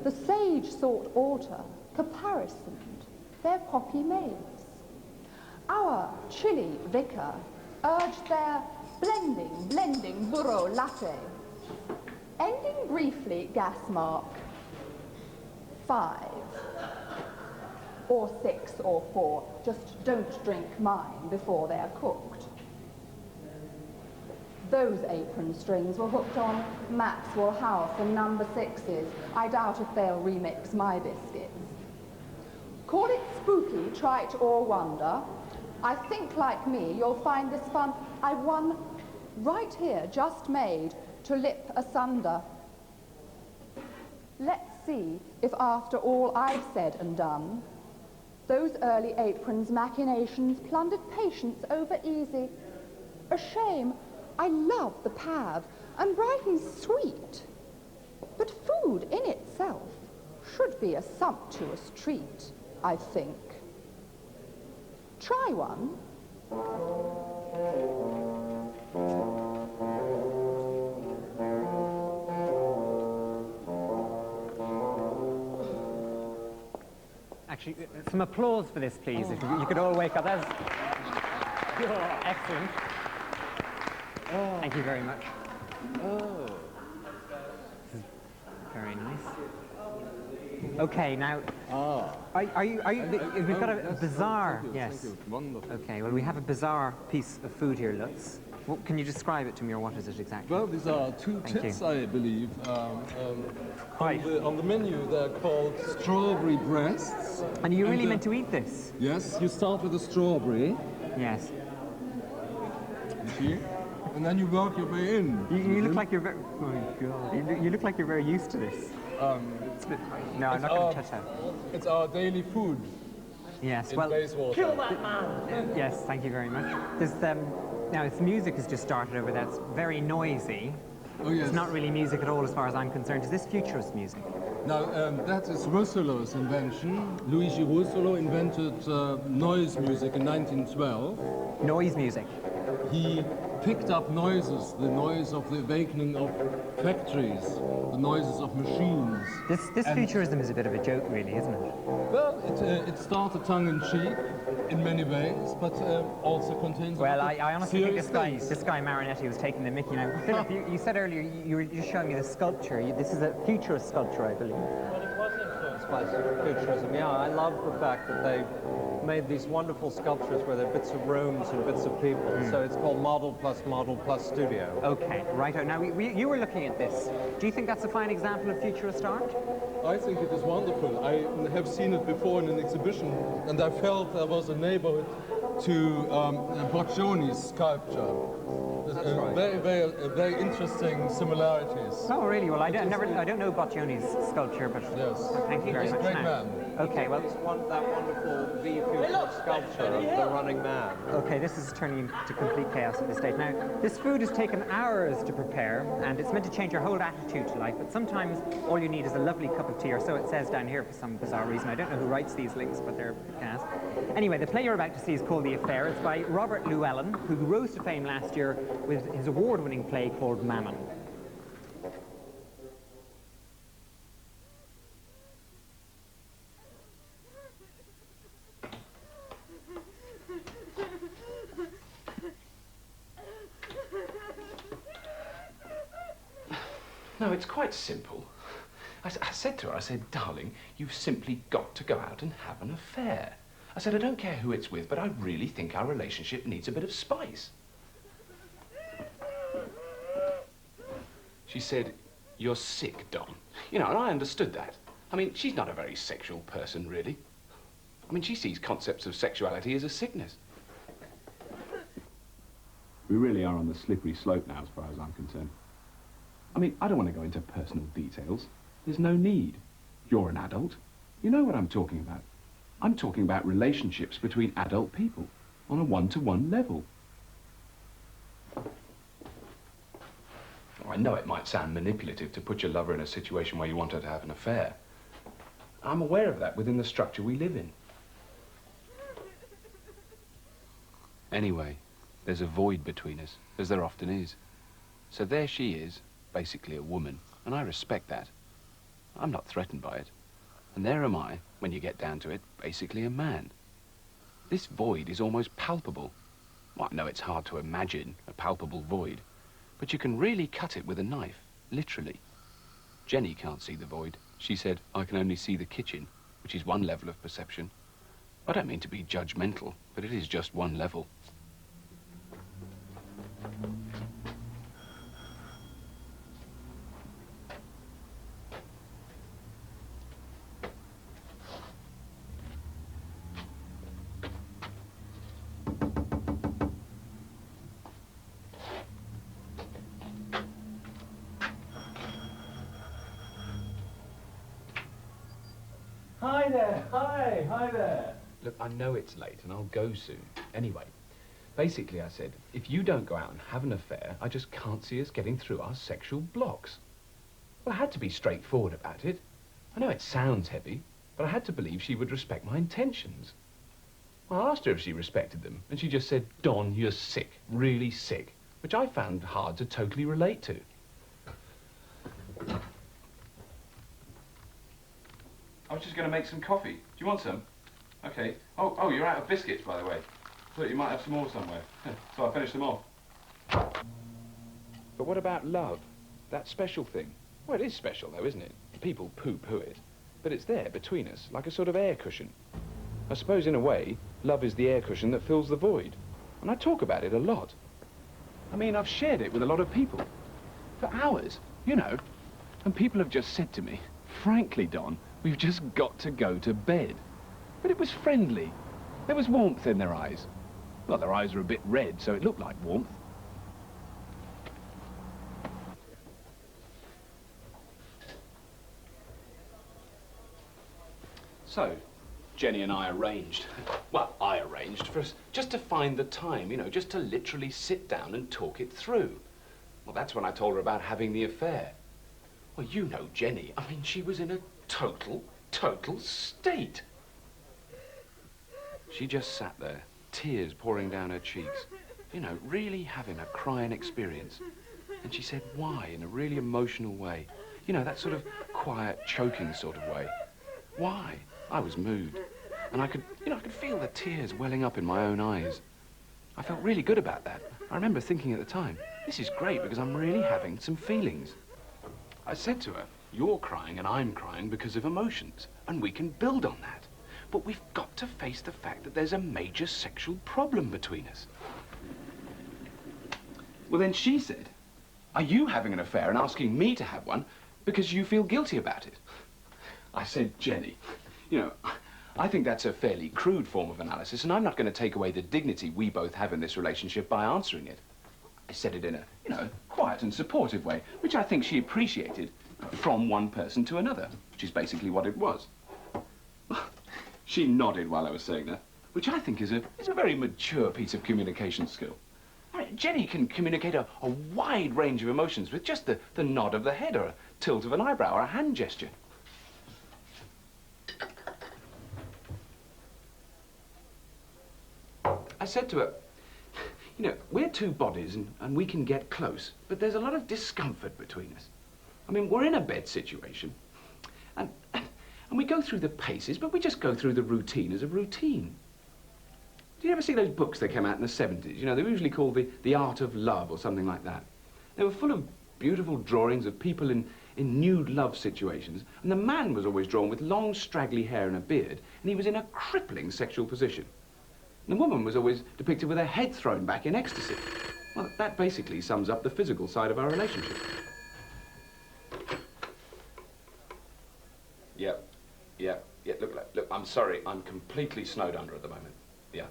the sage sought order, caparisoned their poppy maids. Our chilly vicar urged their blending burro latte, ending briefly gas mark 5 or 6 or 4. Just don't drink mine before they're cooked. Those apron strings were hooked on Maxwell House and number 6s. I doubt if they'll remix my biscuits. Call it spooky, trite, or wonder. I think, like me, you'll find this fun. I've one right here, just made, to lip asunder. Let's see if after all I've said and done, those early aprons' machinations plundered patience over easy. A shame. I love the pav, and Brighton's sweet. But food in itself should be a sumptuous treat, I think. Try one. Actually, some applause for this, please. If you could all wake up. That's excellent. Thank you very much. This is very nice. Okay, now, are you, we've got a bizarre, yes. Okay, well, we have a bizarre piece of food here, Lutz. What, can you describe it to me, or what is it exactly? Well, these are 2 tits, I believe. On the menu, they're called strawberry breasts. And you really meant to eat this? Yes, you start with a strawberry. Yes. You see? And then you work your way in. You look like you're very... Oh, my God. You look like you're very used to this. No, I'm not going to touch that. It's our daily food. Yes, well... Kill that man! Yes, thank you very much. There's, now, its music has just started over there. It's very noisy. Oh, yes. It's not really music at all as far as I'm concerned. Is this futurist music? Now, that is Russello's invention. Luigi Russolo invented noise music in 1912. Noise music? He picked up noises, the noise of the awakening of factories, the noises of machines. This futurism is a bit of a joke, really, isn't it? Well, it started tongue-in-cheek in many ways, but also contains. Well, I honestly think this guy Marinetti was taking the mickey. Now, Philip, you said earlier you were just showing me the sculpture. This is a futurist sculpture, I believe. Well, it was influenced by futurism. Yeah, I love the fact that they made these wonderful sculptures where they're bits of rooms and bits of people. So it's called model plus studio. Okay, right. Now, you were looking at this. Do you think that's a fine example of futurist art? I think it is wonderful. I have seen it before in an exhibition, and I felt there was a neighborhood to Boccioni's sculpture. That's right. Very interesting similarities. Oh, really? Well, I don't know Boccioni's sculpture, but thank you very much. Great man. Okay, well, that wonderful futurist sculpture of the running man. Okay, this is turning into complete chaos at this stage. Now, this food has taken hours to prepare, and it's meant to change your whole attitude to life, but sometimes all you need is a lovely cup of tea, or so it says down here for some bizarre reason. I don't know who writes these links, but they're gas. Anyway, the play you're about to see is called The Affair. It's by Robert Llewellyn, who rose to fame last year with his award-winning play called Mammon. No, it's quite simple. I said to her, I said, darling, you've simply got to go out and have an affair. I said, I don't care who it's with, but I really think our relationship needs a bit of spice. She said, you're sick, Don. You know, and I understood that. I mean, she's not a very sexual person, really. I mean, she sees concepts of sexuality as a sickness. We really are on the slippery slope now, as far as I'm concerned. I mean, I don't want to go into personal details. There's no need. You're an adult. You know what I'm talking about. I'm talking about relationships between adult people on a one-to-one level. Oh, I know it might sound manipulative to put your lover in a situation where you want her to have an affair. I'm aware of that within the structure we live in. Anyway, there's a void between us, as there often is. So there she is, basically a woman, and I respect that. I'm not threatened by it. And there am I, when you get down to it, basically a man. This void is almost palpable. Well, I know it's hard to imagine a palpable void, but you can really cut it with a knife, literally. Jenny can't see the void. She said, I can only see the kitchen, which is one level of perception. I don't mean to be judgmental, but it is just one level. Hi there, hi there. Look, I know it's late and I'll go soon. Anyway, basically I said, if you don't go out and have an affair, I just can't see us getting through our sexual blocks. Well, I had to be straightforward about it. I know it sounds heavy, but I had to believe she would respect my intentions. Well, I asked her if she respected them, and she just said, Don, you're sick, really sick, which I found hard to totally relate to. I was just going to make some coffee. Do you want some? Okay. Oh, you're out of biscuits, by the way. Thought you might have some more somewhere. So I finished them off. But what about love? That special thing? Well, it is special, though, isn't it? People poo-poo it. But it's there, between us, like a sort of air cushion. I suppose, in a way, love is the air cushion that fills the void. And I talk about it a lot. I mean, I've shared it with a lot of people. For hours, you know. And people have just said to me, frankly, Don, we've just got to go to bed. But it was friendly. There was warmth in their eyes. Well, their eyes were a bit red, so it looked like warmth. So, Jenny and I arranged, well, I arranged for us just to find the time, you know, just to literally sit down and talk it through. Well, that's when I told her about having the affair. Well, you know Jenny, I mean, she was in a total state. She just sat there, tears pouring down her cheeks, you know, really having a crying experience. And she said, why, in a really emotional way. You know, that sort of quiet, choking sort of way. Why? I was moved. And I could feel the tears welling up in my own eyes. I felt really good about that. I remember thinking at the time, this is great because I'm really having some feelings. I said to her, you're crying and I'm crying because of emotions, and we can build on that. But we've got to face the fact that there's a major sexual problem between us. Well, then she said, are you having an affair and asking me to have one because you feel guilty about it? I said, Jenny, you know, I think that's a fairly crude form of analysis, and I'm not going to take away the dignity we both have in this relationship by answering it. I said it in a, you know, quiet and supportive way, which I think she appreciated, from one person to another, which is basically what it was. She nodded while I was saying that, which I think is a very mature piece of communication skill. I mean, Jenny can communicate a wide range of emotions with just the nod of the head or a tilt of an eyebrow or a hand gesture. I said to her, you know, we're two bodies and we can get close, but there's a lot of discomfort between us. I mean, we're in a bed situation, and we go through the paces, but we just go through the routine as a routine. Do you ever see those books that came out in the 70s? You know, they were usually called The Art of Love or something like that. They were full of beautiful drawings of people in nude love situations, and the man was always drawn with long, straggly hair and a beard, and he was in a crippling sexual position. And the woman was always depicted with her head thrown back in ecstasy. Well, that basically sums up the physical side of our relationship. Yeah, look, I'm sorry, I'm completely snowed under at the moment. Yeah.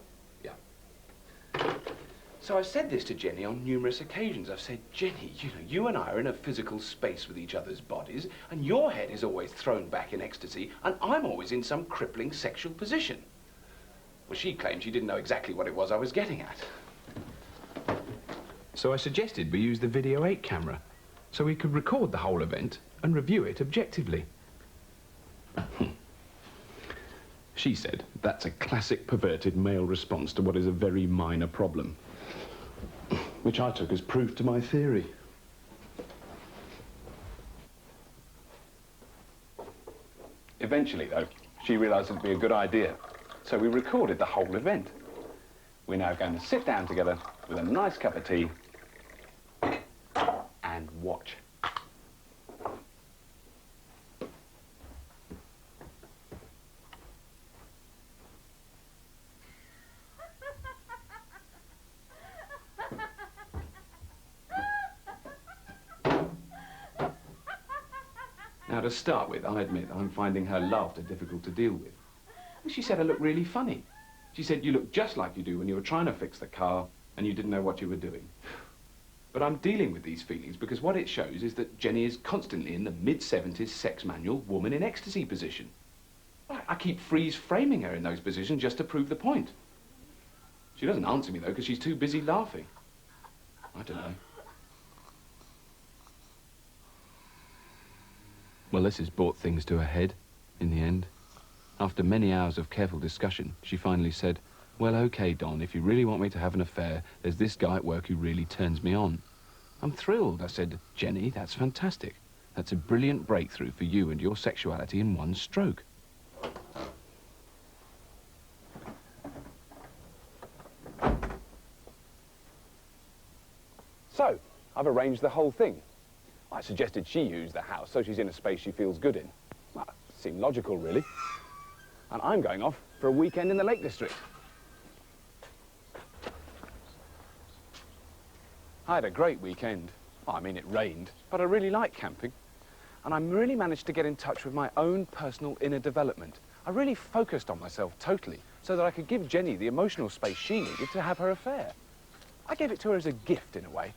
So I've said this to Jenny on numerous occasions. I've said, Jenny, you know, you and I are in a physical space with each other's bodies, and your head is always thrown back in ecstasy, and I'm always in some crippling sexual position. Well, she claimed she didn't know exactly what it was I was getting at. So I suggested we use the Video 8 camera, so we could record the whole event and review it objectively. She said, that's a classic perverted male response to what is a very minor problem, which I took as proof to my theory. Eventually, though, she realised it'd be a good idea, so we recorded the whole event. We're now going to sit down together with a nice cup of tea and watch. Now, to start with, I admit I'm finding her laughter difficult to deal with. She said I look really funny. She said, you look just like you do when you were trying to fix the car and you didn't know what you were doing. But I'm dealing with these feelings because what it shows is that Jenny is constantly in the mid-70s sex manual woman in ecstasy position. I keep freeze-framing her in those positions just to prove the point. She doesn't answer me, though, because she's too busy laughing. I don't know. Well, this has brought things to a head, in the end. After many hours of careful discussion, she finally said, well, okay, Don, if you really want me to have an affair, there's this guy at work who really turns me on. I'm thrilled. I said, Jenny, that's fantastic. That's a brilliant breakthrough for you and your sexuality in one stroke. So, I've arranged the whole thing. I suggested she use the house so she's in a space she feels good in. Well, it seemed logical, really. And I'm going off for a weekend in the Lake District. I had a great weekend. Well, I mean, it rained, but I really like camping. And I really managed to get in touch with my own personal inner development. I really focused on myself totally so that I could give Jenny the emotional space she needed to have her affair. I gave it to her as a gift, in a way.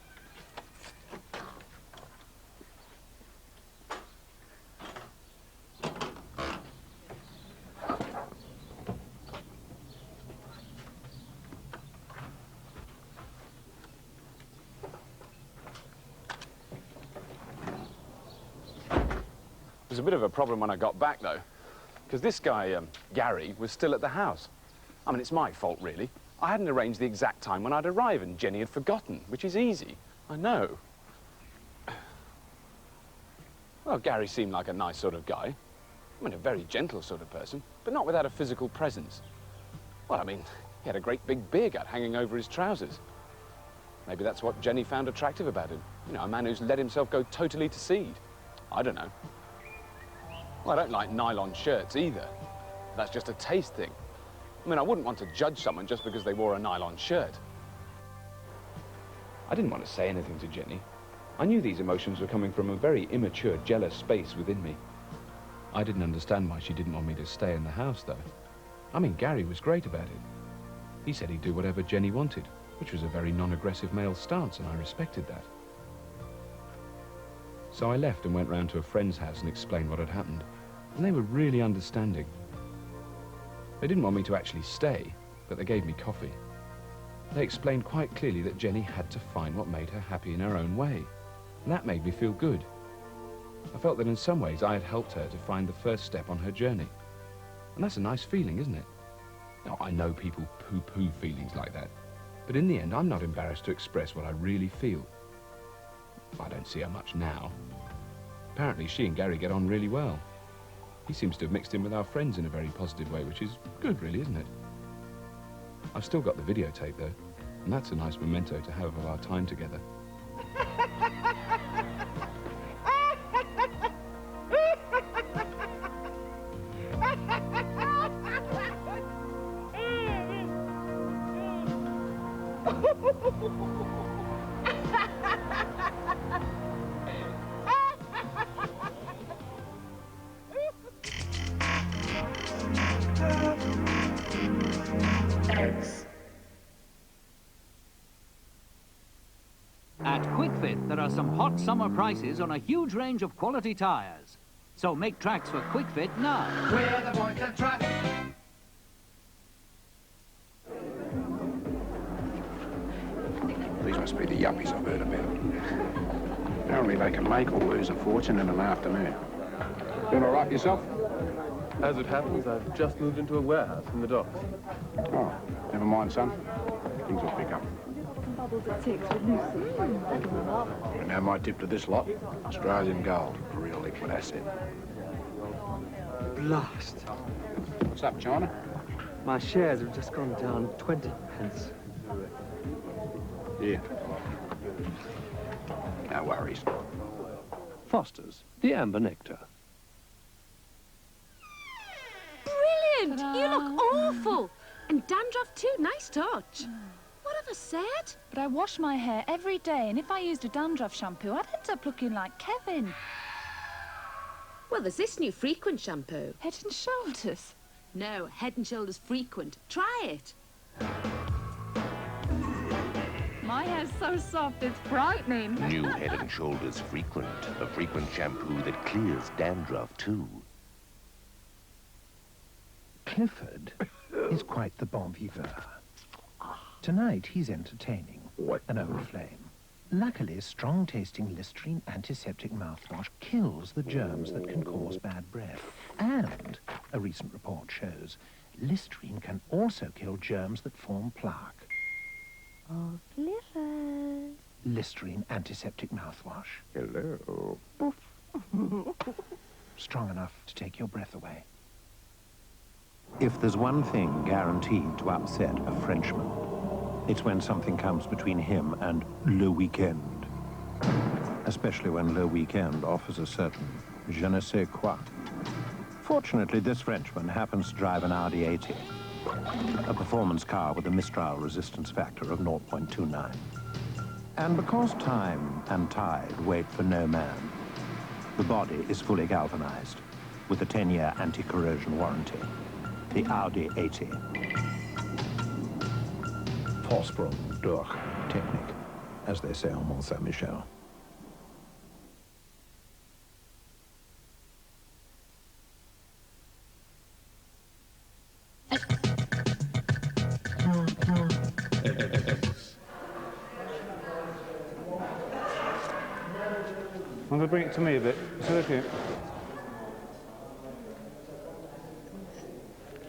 It was a bit of a problem when I got back, though, because this guy, Gary, was still at the house. I mean, it's my fault, really. I hadn't arranged the exact time when I'd arrive, and Jenny had forgotten, which is easy. I know. Well, Gary seemed like a nice sort of guy. I mean, a very gentle sort of person, but not without a physical presence. Well, I mean, he had a great big beer gut hanging over his trousers. Maybe that's what Jenny found attractive about him. You know, a man who's let himself go totally to seed. I don't know. Well, I don't like nylon shirts either. That's just a taste thing. I mean, I wouldn't want to judge someone just because they wore a nylon shirt. I didn't want to say anything to Jenny. I knew these emotions were coming from a very immature, jealous space within me. I didn't understand why she didn't want me to stay in the house, though. I mean, Gary was great about it. He said he'd do whatever Jenny wanted, which was a very non-aggressive male stance, and I respected that. So I left and went round to a friend's house and explained what had happened, and they were really understanding. They didn't want me to actually stay, but they gave me coffee. They explained quite clearly that Jenny had to find what made her happy in her own way, and that made me feel good. I felt that in some ways I had helped her to find the first step on her journey. And that's a nice feeling, isn't it? Now, I know people poo-poo feelings like that, but in the end, I'm not embarrassed to express what I really feel. I don't see her much now. Apparently, she and Gary get on really well. He seems to have mixed in with our friends in a very positive way, which is good, really, isn't it? I've still got the videotape, though, and that's a nice memento to have of our time together. At QuickFit, there are some hot summer prices on a huge range of quality tyres. So make tracks for QuickFit now. We're the boys that track. These must be the yuppies I've heard about. Apparently they can make or lose a fortune in an afternoon. Been all right yourself? As it happens, I've just moved into a warehouse in the docks. Oh, never mind, son. Things will pick up. Bubbles at 6 with Lucy. And now my tip to this lot, Australian gold, a real liquid asset. Blast. What's up, China? My shares have just gone down 20 pence. Yeah. No worries. Foster's, the amber nectar. Brilliant! You look awful. And dandruff too, nice touch. What have I said? But I wash my hair every day, and if I used a dandruff shampoo, I'd end up looking like Kevin. Well, there's this new frequent shampoo. Head and Shoulders? No, Head and Shoulders Frequent. Try it. My hair's so soft, it's brightening. New Head and Shoulders Frequent, a frequent shampoo that clears dandruff too. Clifford is quite the bon vivant. Tonight he's entertaining an old flame. Luckily, strong-tasting Listerine antiseptic mouthwash kills the germs that can cause bad breath. And, a recent report shows, Listerine can also kill germs that form plaque. Oh, Clifford. Listerine antiseptic mouthwash. Hello. Strong enough to take your breath away. If there's one thing guaranteed to upset a Frenchman, it's when something comes between him and Le Weekend. Especially when Le Weekend offers a certain je ne sais quoi. Fortunately, this Frenchman happens to drive an Audi 80, a performance car with a Mistral resistance factor of 0.29. And because time and tide wait for no man, the body is fully galvanized with a 10-year anti-corrosion warranty. The Audi 80. Vorsprung durch Technik, as they say on Mont Saint-Michel. I'm going to bring it to me a bit. Is that okay?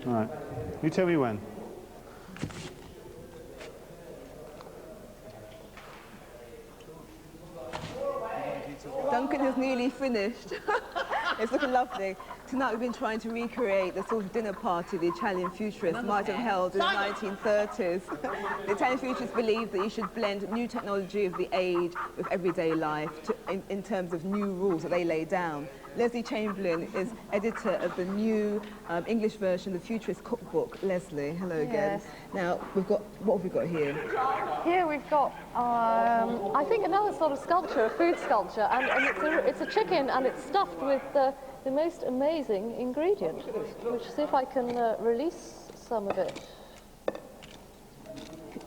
All right. You tell me when. Duncan has nearly finished. It's looking lovely. Tonight we've been trying to recreate the sort of dinner party the Italian futurists might have held in the 1930s. The Italian futurists believed that you should blend new technology of the age with everyday life in terms of new rules that they lay down. Lesley Chamberlain is editor of the new English version of the Futurist Cookbook. Lesley, hello again. Yes. Now, what have we got here? Here we've got, I think, another sort of sculpture, a food sculpture, and it's a chicken, and it's stuffed with the most amazing ingredient. Which, see if I can release some of it.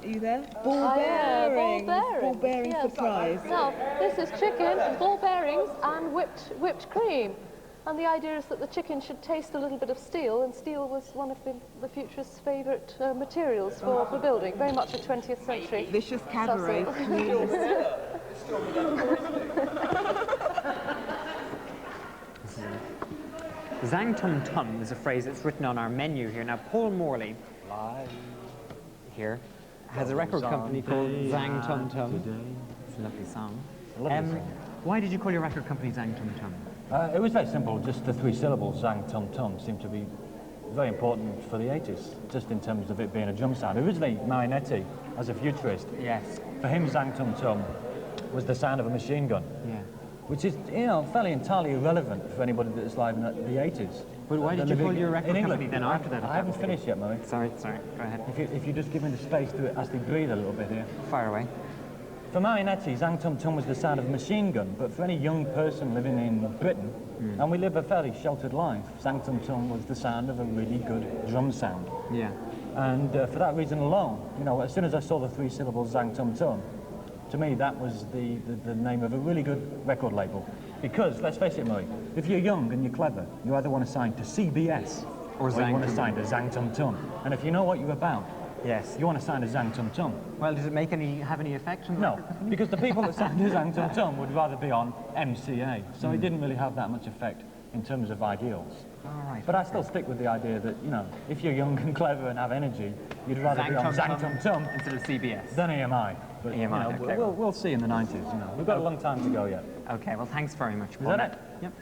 Are you there? Ball bearings. Ball bearing yes. surprise. Now, this is chicken, ball bearings, and whipped cream. And the idea is that the chicken should taste a little bit of steel, and steel was one of the futurist's favourite materials for building, very much a 20th century. Vicious cabaret, please. Zang Tum Tum is a phrase that's written on our menu here. Now, Paul Morley here has a record company called Zang Tum Tum. It's a lovely song. Why did you call your record company Zang Tum Tum? It was very simple. Just the three syllables, Zang Tum Tum, seemed to be very important for the 80s, just in terms of it being a drum sound. Originally, Marinetti, as a futurist, yes, for him, Zang Tum Tum was the sound of a machine gun. Yeah. Which is, you know, fairly entirely irrelevant for anybody that's alive in the 80s. But why did you call your record company then I, after that? I haven't finished yet, Murray. Sorry, go ahead. If you just give me the space to actually breathe a little bit here. Fire away. For Marinetti, Zang Tum Tum was the sound of a machine gun, but for any young person living in Britain, and we live a fairly sheltered life, Zang Tum Tum was the sound of a really good drum sound. Yeah. And for that reason alone, you know, as soon as I saw the three syllables Zang Tum Tum, to me that was the name of a really good record label. Because, let's face it, Murray, if you're young and you're clever, you either want to sign to CBS or you want to sign to Zang Tum Tum. And if you know what you're about, yes, you want to sign to Zang Tum Tum. Well, does it have any effect on the No, because the people that signed to Zang Tum Tum would rather be on MCA, so it didn't really have that much effect in terms of ideals. All right. But I still stick with the idea that, you know, if you're young and clever and have energy, you'd rather be on Zang Tum Tum instead of CBS. Than EMI. But, EMI, you know, okay. we'll see in the 90s, you know. We've got a long time to go yet. Okay, well, thanks very much, Is Paul. that it? Yep.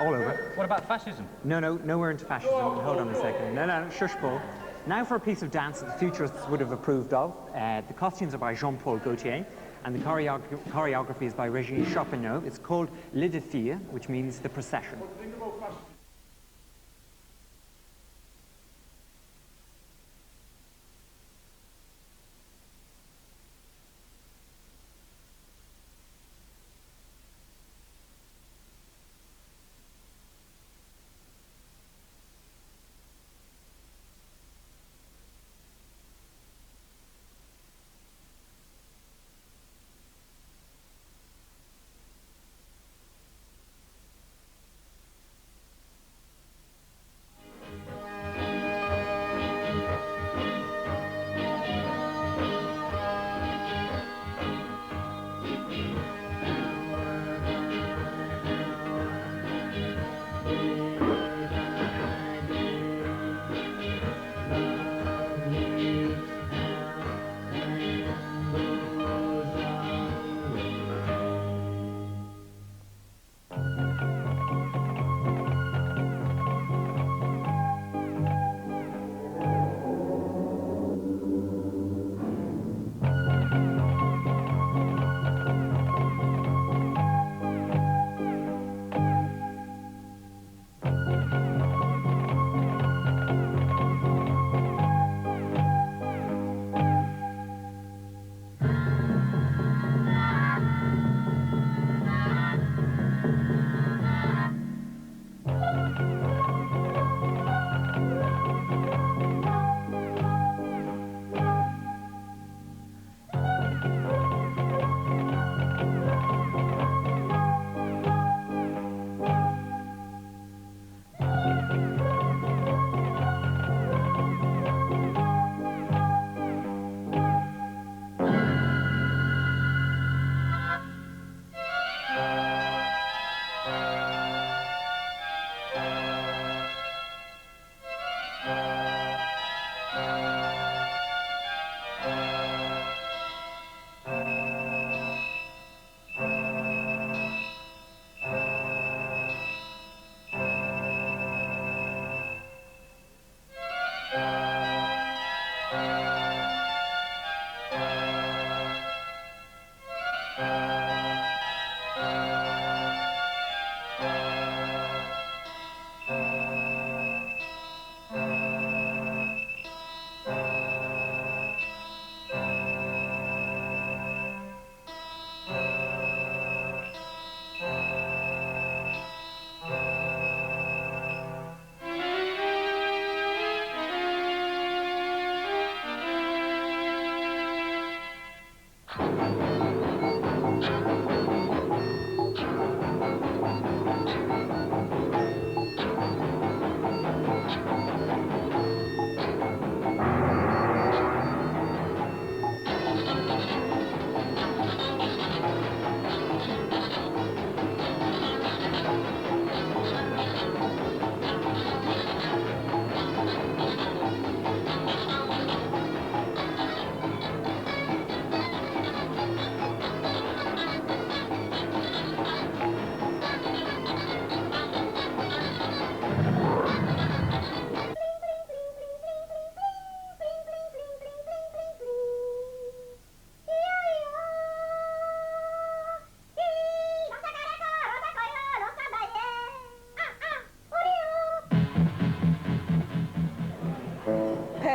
All over. What about fascism? No, we're into fascism. Hold on a second. No, shush, Paul. Now for a piece of dance that the futurists would have approved of. The costumes are by Jean-Paul Gaultier, and the choreography is by Régis Chopinot. It's called Le Défilé, which means the procession.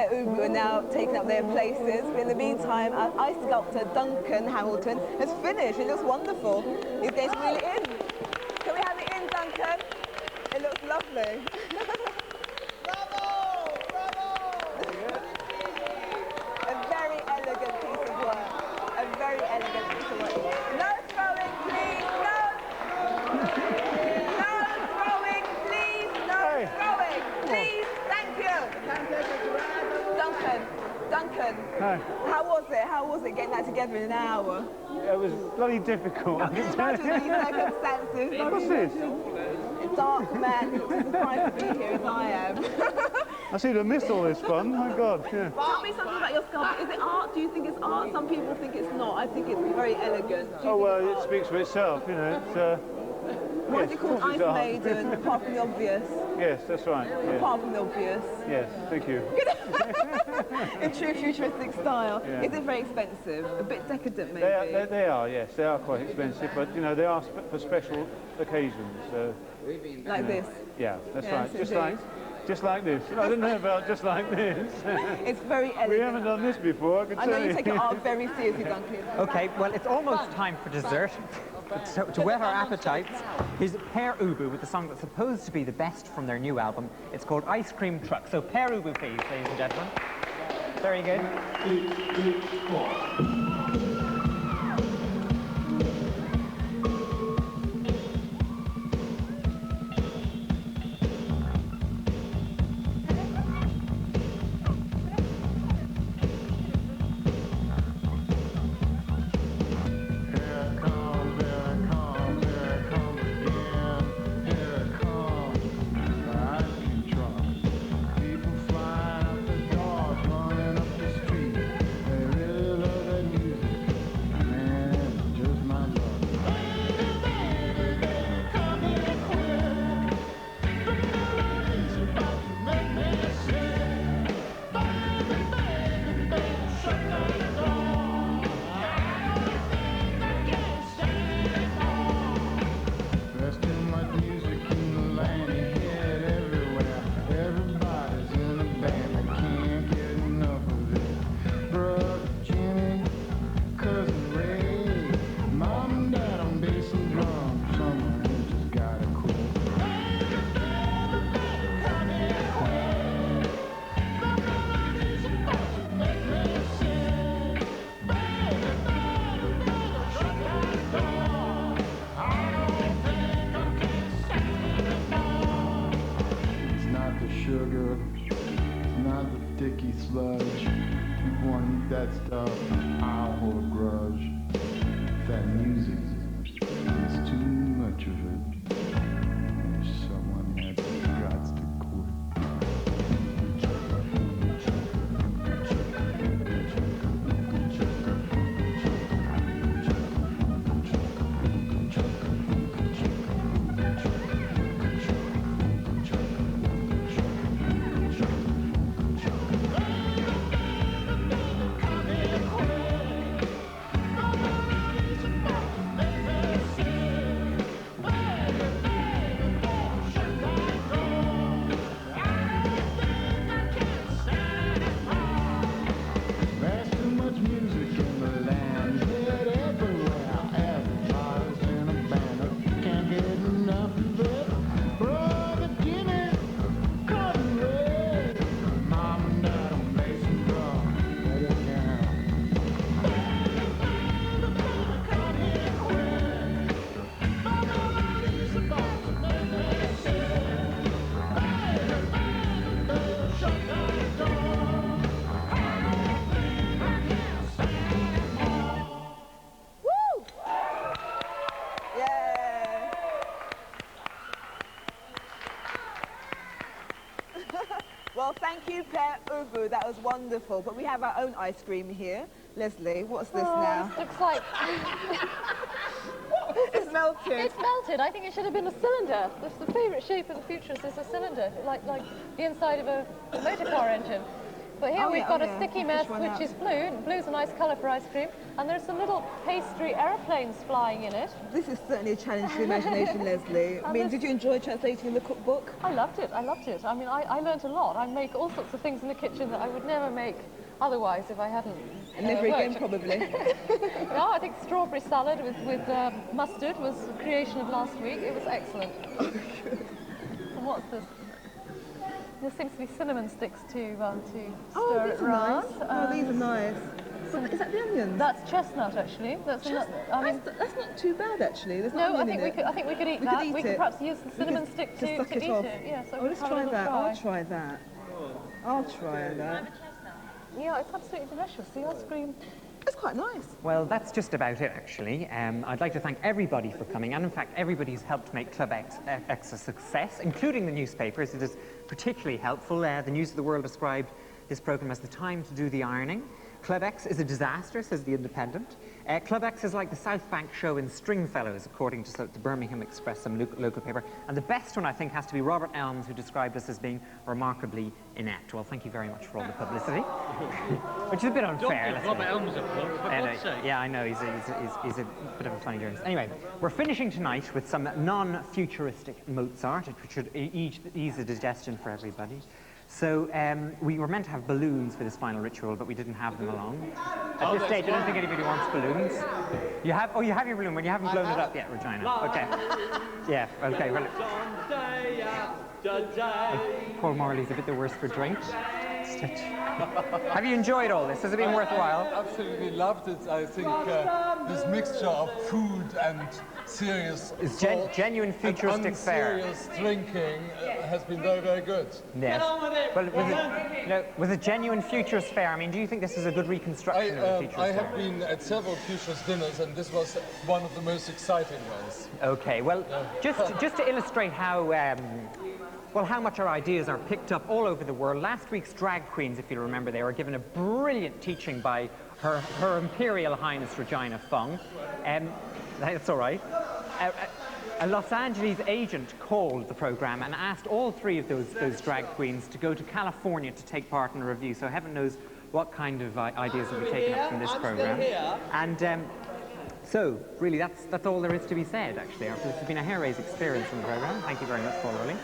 Père Ubu are now taking up their places. But in the meantime, our ice sculptor Duncan Hamilton has finished. It looks wonderful. He's going to reel it in. Can we have it in, Duncan? It looks lovely. A very elegant piece of work. A very elegant piece of work. No throwing, please. No. No throwing, please. No throwing, please. Thank you. Duncan. Hi. How was it? How was it getting that together in an hour? It was bloody difficult. I can imagine these circumstances. What's this? A dark man who's surprised to be here as I am. I seem to have missed all this fun. My God, yeah. Tell me something about your sculpture. Is it art? Do you think it's art? Some people think it's not. I think it's very elegant. Oh, well, it speaks for itself, you know. It's, what yes, is it called? Ice Maiden, apart from the obvious. Yes, that's right. Yeah. Apart from the obvious. Yes, thank you. In true futuristic style. Yeah. Is it very expensive? A bit decadent, maybe? They are, yes. They are quite expensive, but, you know, they are for special occasions. Like this? Yeah, that's Yes, right. indeed. Just like this. I don't know about just like this. It's very elegant. We haven't done this before, I can tell you. I know you take your art very seriously, Duncan. Okay, well, it's almost time for dessert. So, to whet our appetites, here's Père Ubu with the song that's supposed to be the best from their new album. It's called Ice Cream Truck. So, Père Ubu, please, ladies and gentlemen. Very good. Well, thank you, Père Ubu. That was wonderful. But we have our own ice cream here. Lesley, what's this now? This looks like... It's melted. It's melted. I think it should have been a cylinder. That's the favourite shape of the Futurist is a cylinder, like the inside of a motor car engine. But here we've got a yeah. sticky Push mess, one which out. is blue. Blue's a nice colour for ice cream. And there's some little pastry aeroplanes flying in it. This is certainly a challenge to the imagination, Leslie. I mean, did you enjoy translating the cookbook? I loved it. I loved it. I mean, I learnt a lot. I make all sorts of things in the kitchen that I would never make otherwise if I hadn't. Never again, worked. probably. No, I think strawberry salad with mustard was the creation of last week. It was excellent. And what's this? There seems to be cinnamon sticks to stir it these are round. nice. Oh, these are nice. Is that the onions? That's chestnut, actually. That's That's not too bad, actually. There's no, no I onion think in I think we could eat We that. could eat we it. could perhaps use the cinnamon stick to suck eat off. it. Yeah, so Oh, let's have a try little that. try. I'll try that. I'll try that. Yeah, it's absolutely delicious. The ice cream. It's quite nice. Well, that's just about it, actually. I'd like to thank everybody for coming, and in fact, everybody who's helped make Club X a success, including the newspapers. It is particularly helpful. The News of the World described this programme as the time to do the ironing. Club X is a disaster, says The Independent. Club X is like the South Bank show in Stringfellows, according to the Birmingham Express, some local paper. And the best one, I think, has to be Robert Elms, who described us as being remarkably inept. Well, thank you very much for all the publicity. Which is a bit unfair. Don't give Robert Elms a plug, for God's sake. Yeah, I know, he's a bit of a funny journalist. Anyway, we're finishing tonight with some non-futuristic Mozart, which should ease the digestion for everybody. So we were meant to have balloons for this final ritual, but we didn't have them along. At this stage, I don't think anybody wants balloons. You have? Oh, you have your balloon, but you haven't blown it up yet, Regina. Okay. Yeah. Okay. Well, poor Morley's a bit the worse for drink. Have you enjoyed all this? Has it been worthwhile? I absolutely loved it. I think this mixture of food and serious It's thought genuine futuristic and fare. serious drinking has been very, very good. Yes. Well, with a genuine futurist fair, I mean, do you think this is a good reconstruction of the futurist I fair? have been at several futurist dinners, and this was one of the most exciting ones. Okay, well, just to illustrate how, well, how much our ideas are picked up all over the world, last week's drag queens, if you remember, they were given a brilliant teaching by Her Imperial Highness Regina Fung. That's all right. A Los Angeles agent called the program and asked all three of those drag queens to go to California to take part in a review. So heaven knows what kind of ideas will be taken up from this program. And so really, that's all there is to be said. Actually, this has been a hair-raising experience in the program. Thank you very much, Paul Rowling.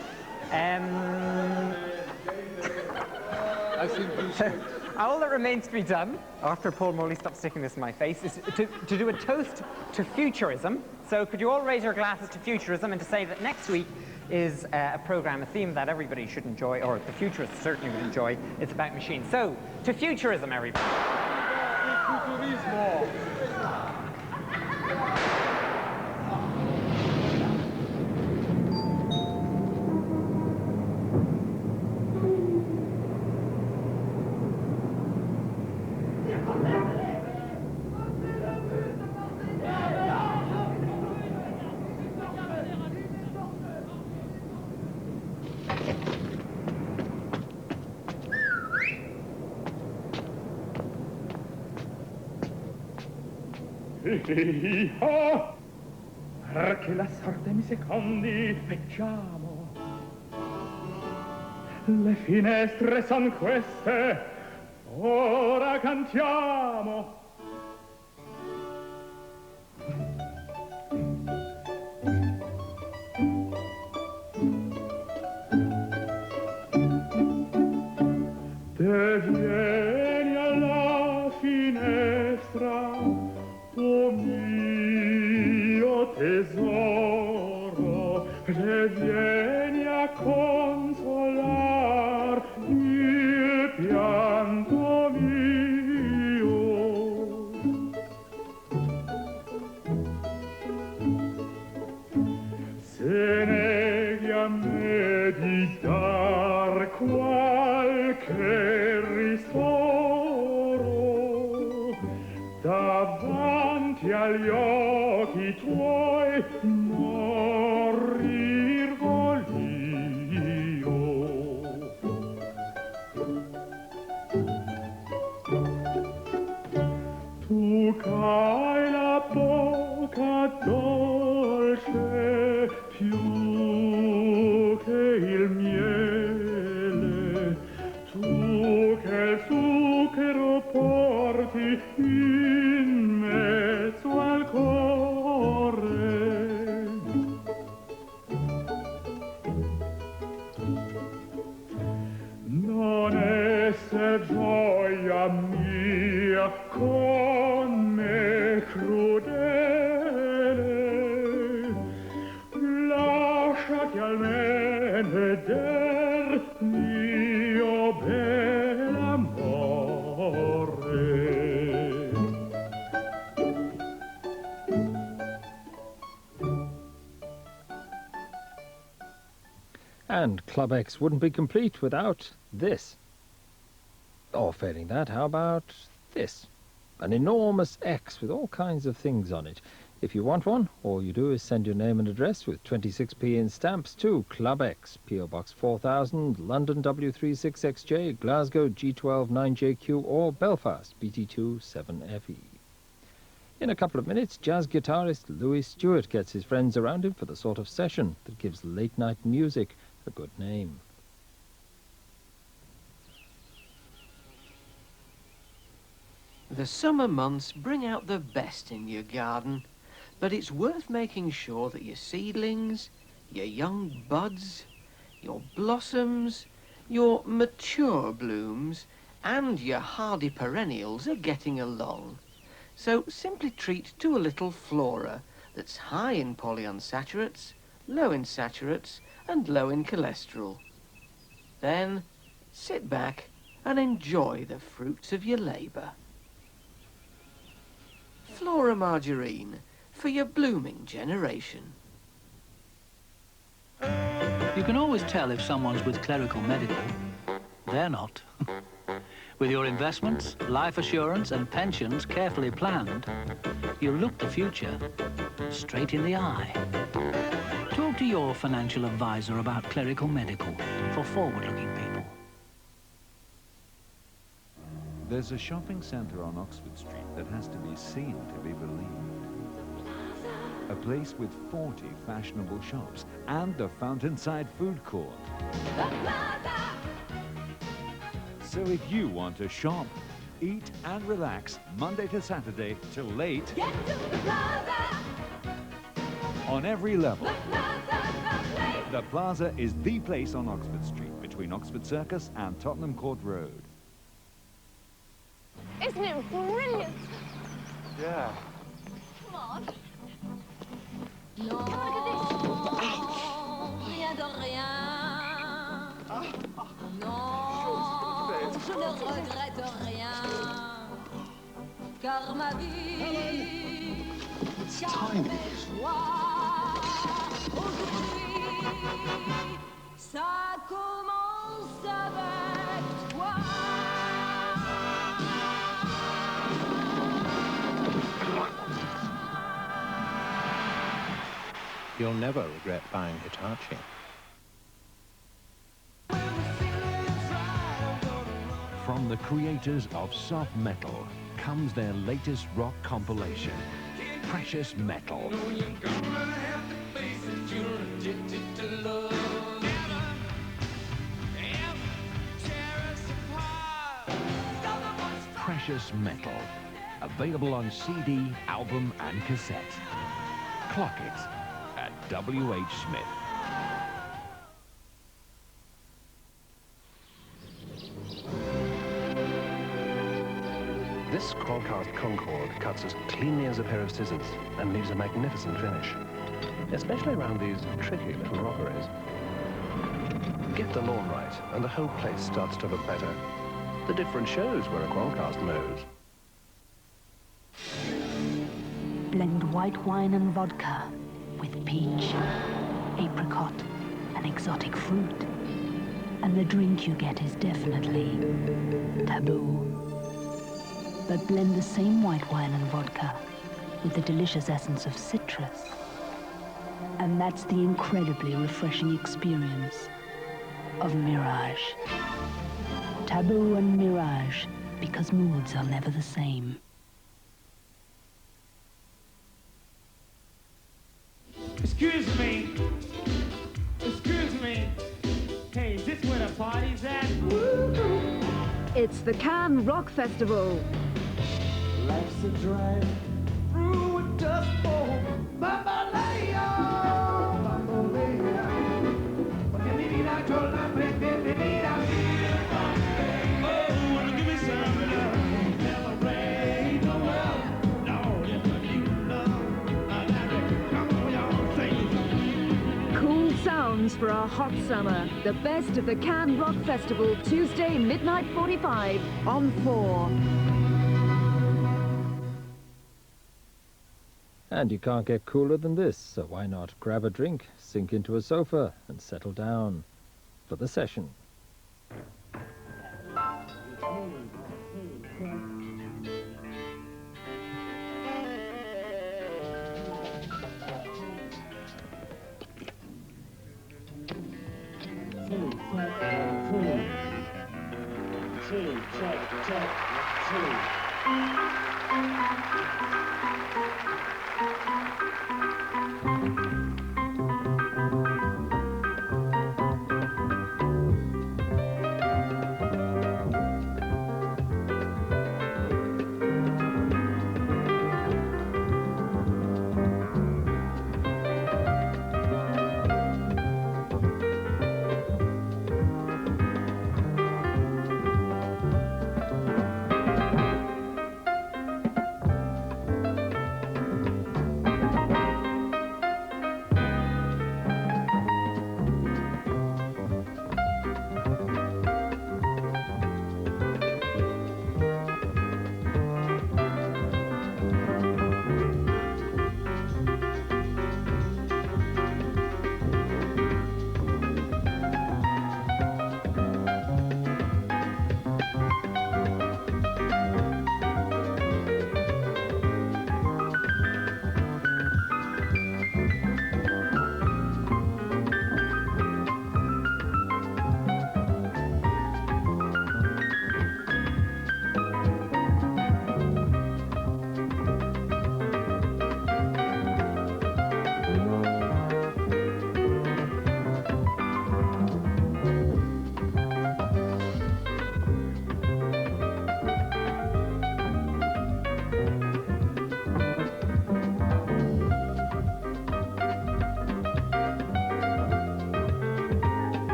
I think we should. All that remains to be done, after Paul Morley stops sticking this in my face, is to do a toast to futurism. So could you all raise your glasses to futurism and to say that next week is a programme, a theme that everybody should enjoy, or the futurists certainly would enjoy. It's about machines. So, to futurism, everybody. Perché la sorte mi secondi, leggiamo. Le finestre son queste, ora cantiamo. Te vieni alla finestra, o mio tesoro, te vieni a consolar il pianto mio. Se neghi a me di dar qualche ristoro, davanti agli occhi tuoi morir volio. Tu c'hai la bocca dolce più che il miele, tu che il porti in mezzo al cuore. Non esser gioia mia con me crudele, lasciati almen veder mio bel amore. And Club X wouldn't be complete without this. Or failing that, how about this? An enormous X with all kinds of things on it. If you want one, all you do is send your name and address with 26p in stamps to Club X, P.O. Box 4000, London W36XJ, Glasgow G12 9JQ, or Belfast BT2 7FE. In a couple of minutes, jazz guitarist Louis Stewart gets his friends around him for the sort of session that gives late-night music a good name. The summer months bring out the best in your garden, but it's worth making sure that your seedlings, your young buds, your blossoms, your mature blooms, and your hardy perennials are getting along. So simply treat to a little flora that's high in polyunsaturates, low in saturates, and low in cholesterol. Then sit back and enjoy the fruits of your labour. Flora Margarine for your blooming generation. You can always tell if someone's with Clerical Medical. They're not. With your investments, life assurance and pensions carefully planned, you'll look the future straight in the eye. Talk to your financial advisor about Clerical Medical for forward-looking people. There's a shopping centre on Oxford Street that has to be seen to be believed. A place with 40 fashionable shops and a fountainside food court. So if you want to shop, eat and relax Monday to Saturday till late, Get to the Plaza. On every level, The the Plaza is the place on Oxford Street between Oxford Circus and Tottenham Court Road. Isn't it brilliant? Yeah. Come on. Come on, look at this. Rien de rien. Non, je ne regrette rien. Car ma vie, Tiny. aujourd'hui, ça commence avec toi. You'll never regret buying Hitachi. From the creators of soft metal comes their latest rock compilation, Precious Metal. Precious Metal, available on CD, album and cassette. Clock it at W.H. Smith. This Qualcast Concorde cuts as cleanly as a pair of scissors and leaves a magnificent finish, especially around these tricky little rockeries. Get the lawn right and the whole place starts to look better. The difference shows where a Qualcast knows. Blend white wine and vodka with peach, apricot, and exotic fruit. And the drink you get is definitely taboo. But blend the same white wine and vodka with the delicious essence of citrus. And that's the incredibly refreshing experience of Mirage. Taboo and Mirage, because moods are never the same. Excuse me. Excuse me. Hey, is this where the party's at? It's the Cannes Rock Festival. Life's a drive through a dust bowl. Bambaleo, bambaleo. Oh, wanna give me some love? Celebrate the world. No, if you love, come on, y'all, sing. Cool sounds for a hot summer. The best of the Cannes Rock Festival, Tuesday, midnight 45 on 4. And you can't get cooler than this, so why not grab a drink, sink into a sofa, and settle down for the session.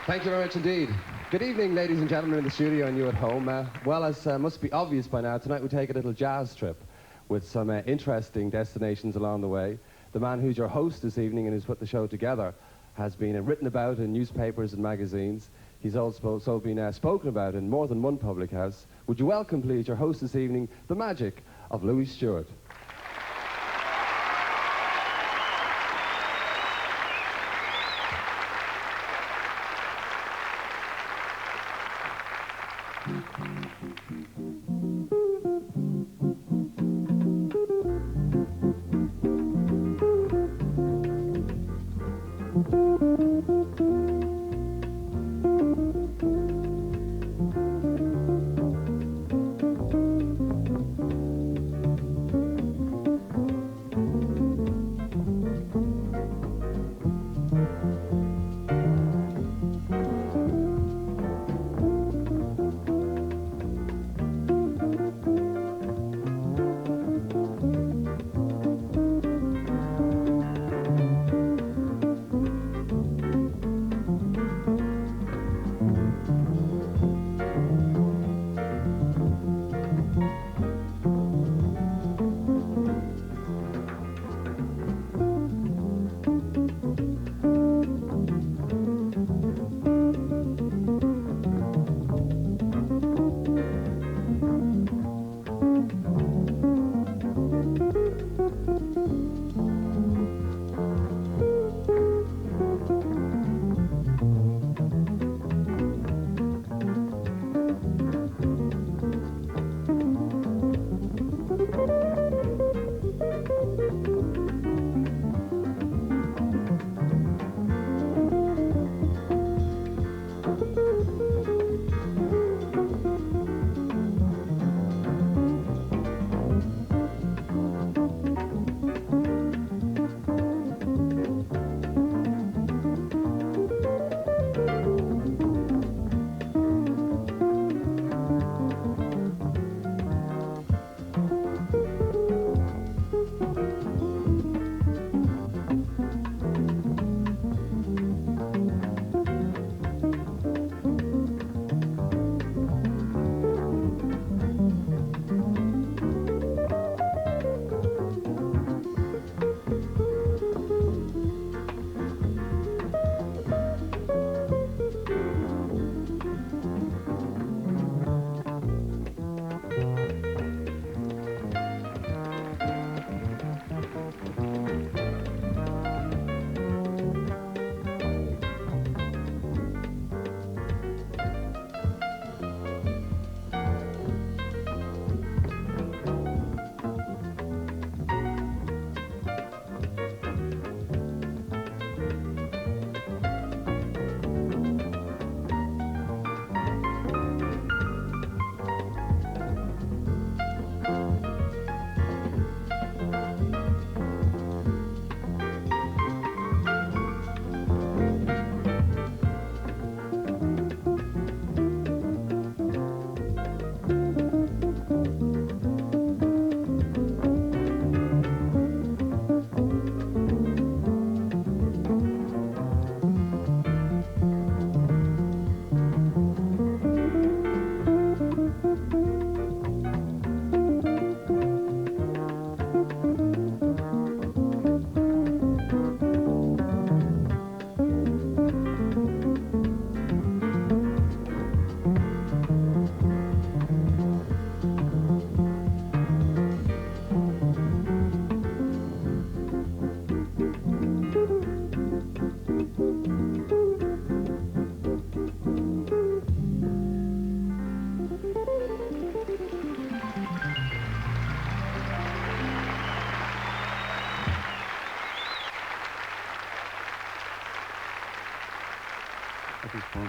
Thank you very much indeed. Good evening, ladies and gentlemen in the studio and you at home. Well, as must be obvious by now, tonight we take a little jazz trip with some interesting destinations along the way. The man who's your host this evening and who's put the show together has been written about in newspapers and magazines. He's also been spoken about in more than one public house. Would you welcome, please, your host this evening, the magic of Louis Stewart.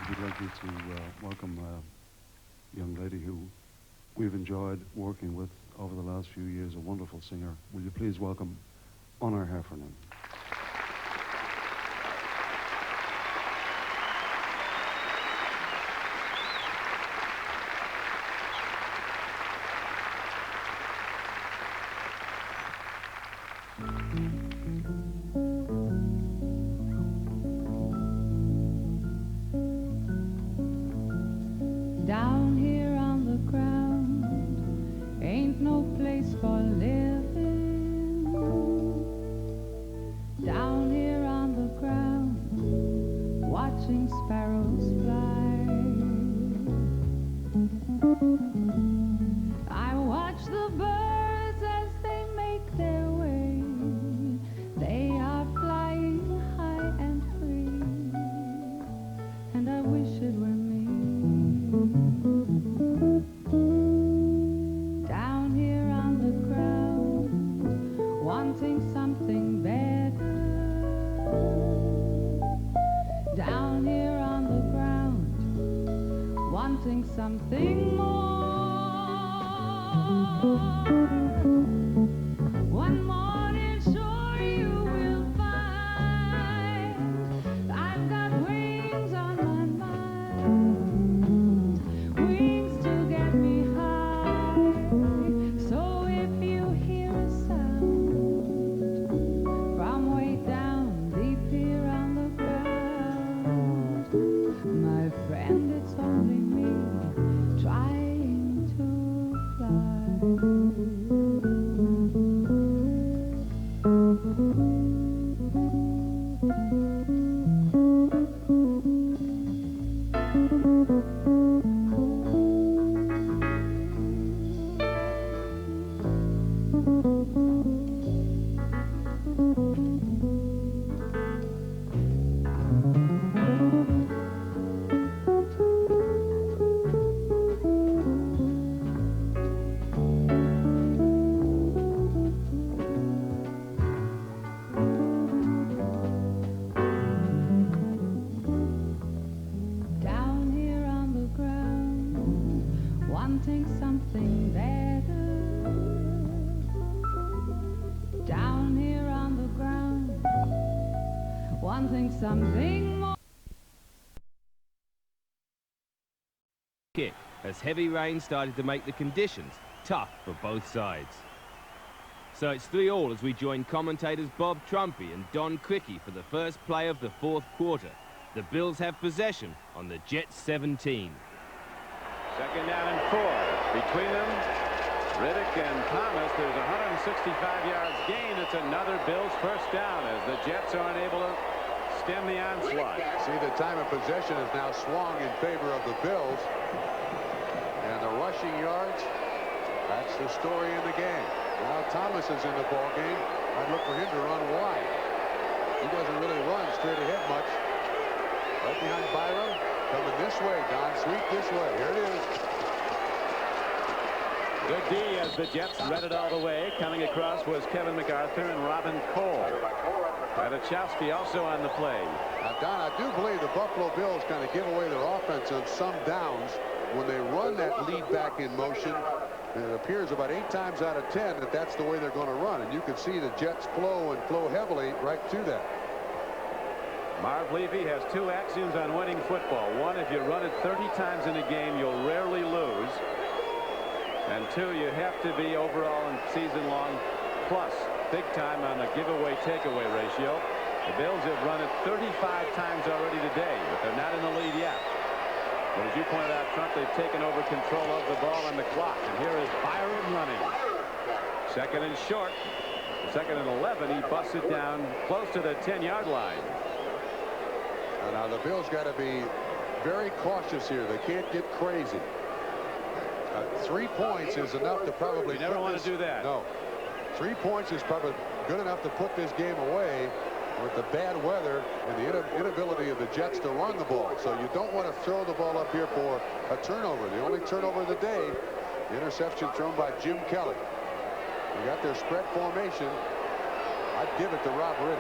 we'd like you to welcome a young lady who we've enjoyed working with over the last few years, a wonderful singer. Will you please welcome Honor Heffernan? Down here on the ground ain't no place for living. Down here on the ground watching sparrows fly. I watch the birds as they make their way. They are flying high and free, and I wish it were me. Down here on the ground, wanting something better. Down here on the ground, wanting something more. One morning, sure you will find I've got wings on my mind, wings to get me high. So if you hear a sound from way down deep here on the ground, my friend, it's only me trying to fly. Down here on the ground, wanting something better. Down here on the ground, wanting something more. Kick as heavy rain started to make the conditions tough for both sides. So it's 3-3 as we join commentators Bob Trumpy and Don Cricky for the first play of the fourth quarter. The Bills have possession on the Jets 17. Second down and 4. Between them, Riddick and Thomas. There's 165 yards gained. It's another Bills first down as the Jets are unable to stem the onslaught. See, the time of possession is now swung in favor of the Bills. And the rushing yards, that's the story in the game. Now Thomas is in the ball game. I'd look for him to run wide. He doesn't really run straight ahead much. Right behind Byron. Coming this way, Don. Sweep this way. Here it is. Good D as the Jets read it all the way. Coming across was Kevin MacArthur and Robin Cole. Radachowski also on the play. Now, Don, I do believe the Buffalo Bills kind of give away their offense on some downs when they run that lead back in motion. And it appears about 8 times out of 10 that that's the way they're going to run. And you can see the Jets flow and flow heavily right to that. Marv Levy has 2 axioms on winning football. 1, if you run it 30 times in a game, you'll rarely lose. And 2, you have to be overall and season-long plus big time on the giveaway takeaway ratio. The Bills have run it 35 times already today, but they're not in the lead yet. But as you pointed out, Trump, they've taken over control of the ball on the clock. And here is Byron running. Second and short. Second and 11. He busts it down close to the 10-yard line. Now the Bills got to be very cautious here. They can't get crazy. 3 points is enough to probably. You never want to do that. No. 3 points is probably good enough to put this game away with the bad weather and the inability of the Jets to run the ball. So you don't want to throw the ball up here for a turnover. The only turnover of the day, the interception thrown by Jim Kelly. They got their spread formation. I'd give it to Rob Riddick.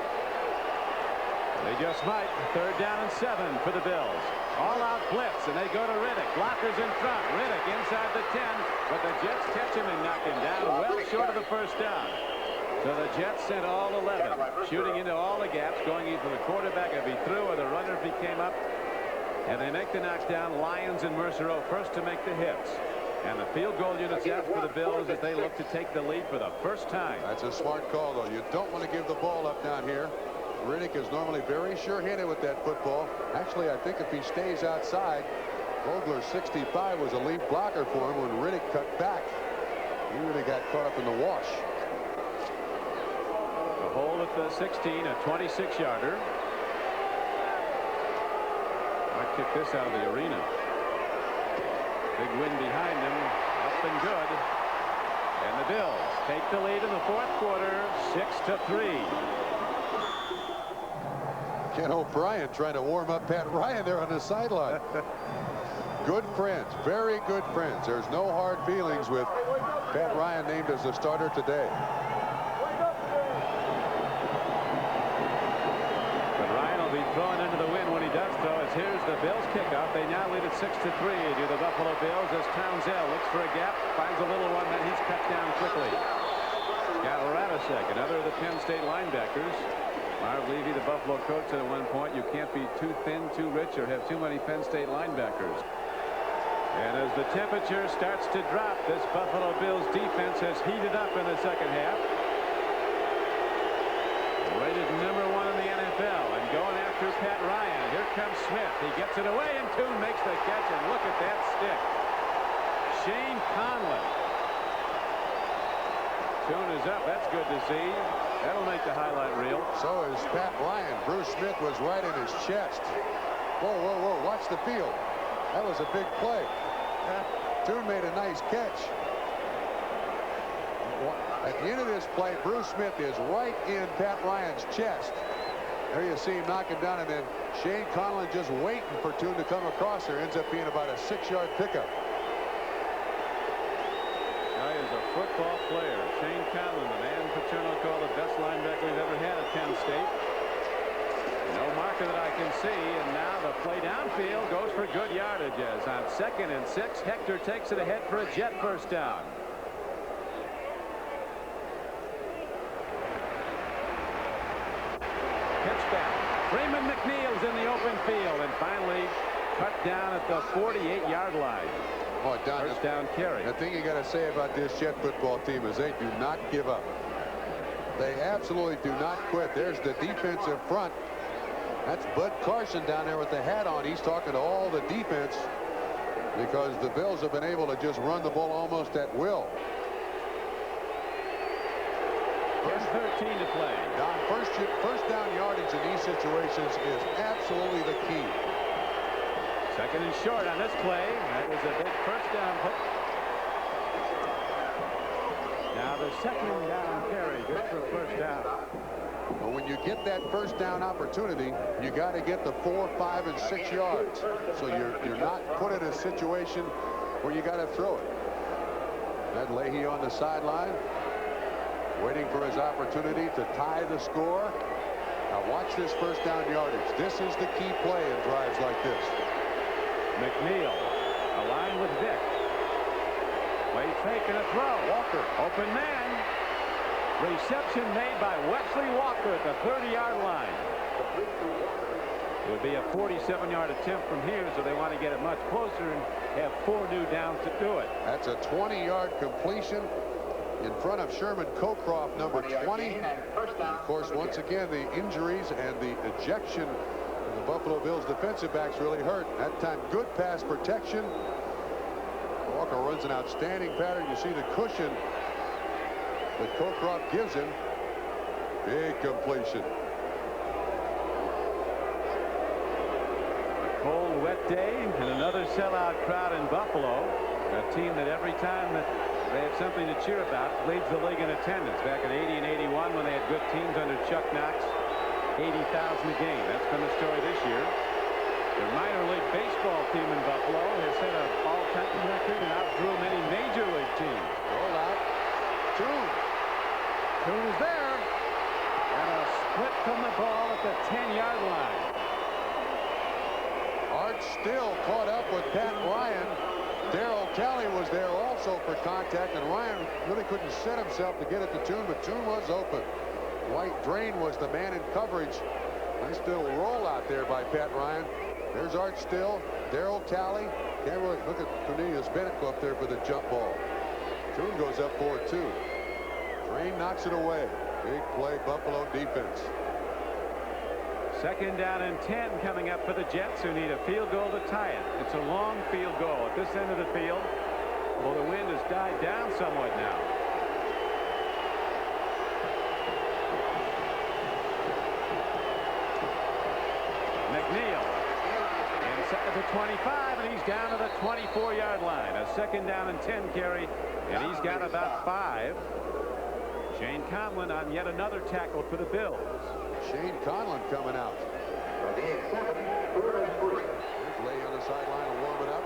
They just might. Third down and 7 for the Bills. All-out blitz, and they go to Riddick. Blockers in front. Riddick inside the 10, but the Jets catch him and knock him down well short of the first down. So the Jets sent all 11, shooting into all the gaps, going either the quarterback if he threw or the runner if he came up. And they make the knockdown. Lyons and Mercereau first to make the hits. And the field goal unit's out for the Bills as they look to take the lead for the first time. That's a smart call, though. You don't want to give the ball up down here. Riddick is normally very sure-handed with that football. Actually, I think if he stays outside, Vogler's 65 was a lead blocker for him. When Riddick cut back, he really got caught up in the wash. A hole at the 16, a 26-yarder. Might kick this out of the arena. Big wind behind him, up and good. And the Bills take the lead in the fourth quarter, 6-3. Ken O'Brien trying to warm up Pat Ryan there on the sideline. Good friends, very good friends. There's no hard feelings with Pat Ryan named as the starter today. But Ryan will be thrown into the wind when he does throw. As here's the Bills kickoff. They now lead at 6-3 to the Buffalo Bills as Townsend looks for a gap, finds a little one that he's cut down quickly. Got Radisek, another of the Penn State linebackers. Marv Levy, the Buffalo coach, said at one point, you can't be too thin, too rich, or have too many Penn State linebackers. And as the temperature starts to drop, this Buffalo Bills defense has heated up in the second half. Rated number 1 in the NFL and going after Pat Ryan. Here comes Smith. He gets it away and Toon makes the catch, and look at that stick. Shane Conlon. Toon is up. That's good to see. That'll make the highlight reel. So is Pat Ryan. Bruce Smith was right in his chest. Whoa, whoa, whoa. Watch the field. That was a big play. Toon made a nice catch. At the end of this play, Bruce Smith is right in Pat Ryan's chest. There you see him knock him down, and then Shane Conlon just waiting for Toon to come across there. Ends up being about a 6-yard pickup. Guy is a football player. Shane Conlon, the man Paterno called the best linebacker he's ever had at Penn State. No marker that I can see, and now the play downfield goes for good yardage. As on 2nd and 6, Hector takes it ahead for a Jet first down. Pitch back. Freeman McNeil's in the open field, and finally cut down at the 48-yard line. Oh, Don, first down carry. The thing you got to say about this Jet football team is they do not give up. They absolutely do not quit. There's the defensive front. That's Bud Carson down there with the hat on. He's talking to all the defense because the Bills have been able to just run the ball almost at will. First 13 to play. Don, first down yardage in these situations is absolutely the key. 2nd and short on this play. That was a big first down hook. Now the 2nd down carry. Good for a first down. But when you get that first down opportunity, you got to get the 4, 5, and 6 yards. So you're not put in a situation where you got to throw it. That Leahy on the sideline, waiting for his opportunity to tie the score. Now watch this first down yardage. This is the key play in drives like this. McNeil aligned with Vick. Play fake and a throw. Walker, open man. Reception made by Wesley Walker at the 30-yard line. It would be a 47-yard attempt from here, so they want to get it much closer and have 4 new downs to do it. That's a 20-yard completion in front of Sherman Cockcroft, number 20. And of course, once again, the injuries and the ejection of the Buffalo Bills defensive backs really hurt. That time, good pass protection. Walker runs an outstanding pattern. You see the cushion that Cockcroft gives him. Big completion. A cold, wet day and another sellout crowd in Buffalo. A team that every time that they have something to cheer about leads the league in attendance. Back in 80 and 81 when they had good teams under Chuck Knox, 80,000 a game. That's been the story this year. The minor league baseball team in Buffalo has set an all-time record and outdrew many major league teams. Roll out. Toon. Toon is there. And a split from the ball at the 10-yard line. Hard Art Still caught up with Pat Ryan. Darryl Talley was there also for contact, and Ryan really couldn't set himself to get at the Toon, but Toon was open. Dwight Drain was the man in coverage. Nice little roll out there by Pat Ryan. There's Art Still, Darryl Talley. Can't really look at Cornelius Bennett go up there for the jump ball. Toon goes up for it too. Drain knocks it away. Big play, Buffalo defense. 2nd down and 10 coming up for the Jets, who need a field goal to tie it. It's a long field goal at this end of the field. Well, the wind has died down somewhat now. McNeil inside the 25, and he's down to the 24-yard line. A 2nd down and 10 carry, and he's got about 5. Shane Conlon on yet another tackle for the Bills. Shane Conlon coming out. There's Leigh on the sideline and warming up.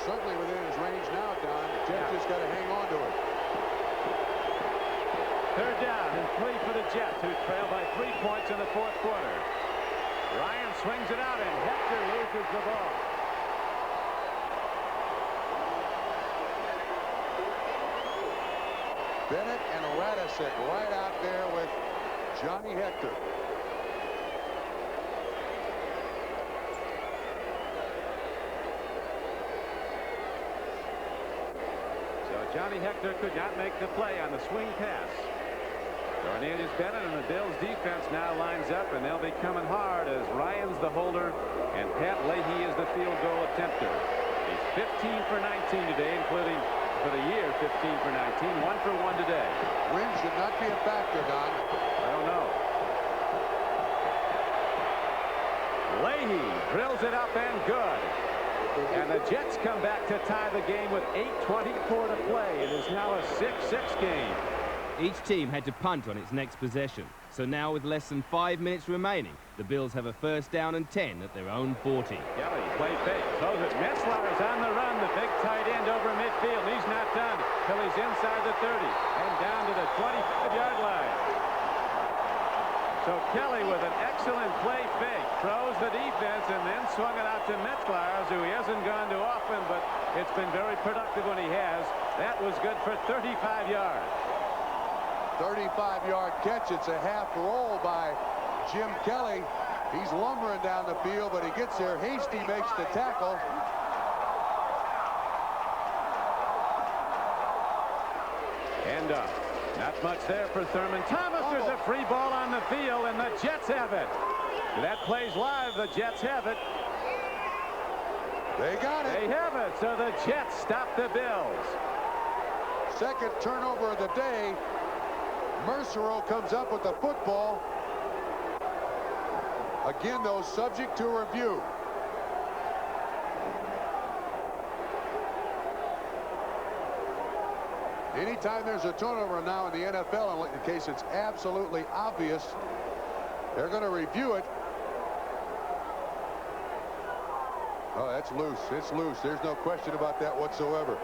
Certainly within his range now, Don. The Jets just got to hang on to it. 3rd down and 3 for the Jets, who trail by 3 points in the 4th quarter. Ryan swings it out, and Hector loses the ball. Bennett and Radisek right out there with Johnny Hector. Johnny Hector could not make the play on the swing pass. Cornelius Bennett and the Bills defense now lines up, and they'll be coming hard as Ryan's the holder and Pat Leahy is the field goal attempter. He's 15 for 19 today, including for the year 15 for 19, 1 for 1 today. Wind should not be a factor, Don. I don't know. Leahy drills it up and good. And the Jets come back to tie the game with 8:24 to play. It is now a 6-6 game. Each team had to punt on its next possession. So now with less than 5 minutes remaining, the Bills have a 1st down and 10 at their own 40. Kelly play fake. Throws it. Metzler's on the run. The big tight end over midfield. He's not done till he's inside the 30 and down to the 25-yard line. So Kelly with an excellent play fake, throws the defense, and then swung it out to Metzler, who he hasn't gone to often, but it's been very productive when he has. That was good for 35 yards. 35-yard catch. It's a half roll by Jim Kelly. He's lumbering down the field, but he gets there. Hasty makes the tackle. And not much there for Thurman Thomas. There's a free ball on the field, and the Jets have it. That plays live. The Jets have it. They got it. They have it. So the Jets stop the Bills. 2nd turnover of the day. Mercero comes up with the football. Again, though, subject to review. Anytime there's a turnover now in the NFL, in case it's absolutely obvious, they're going to review it. Oh, that's loose. It's loose. There's no question about that whatsoever.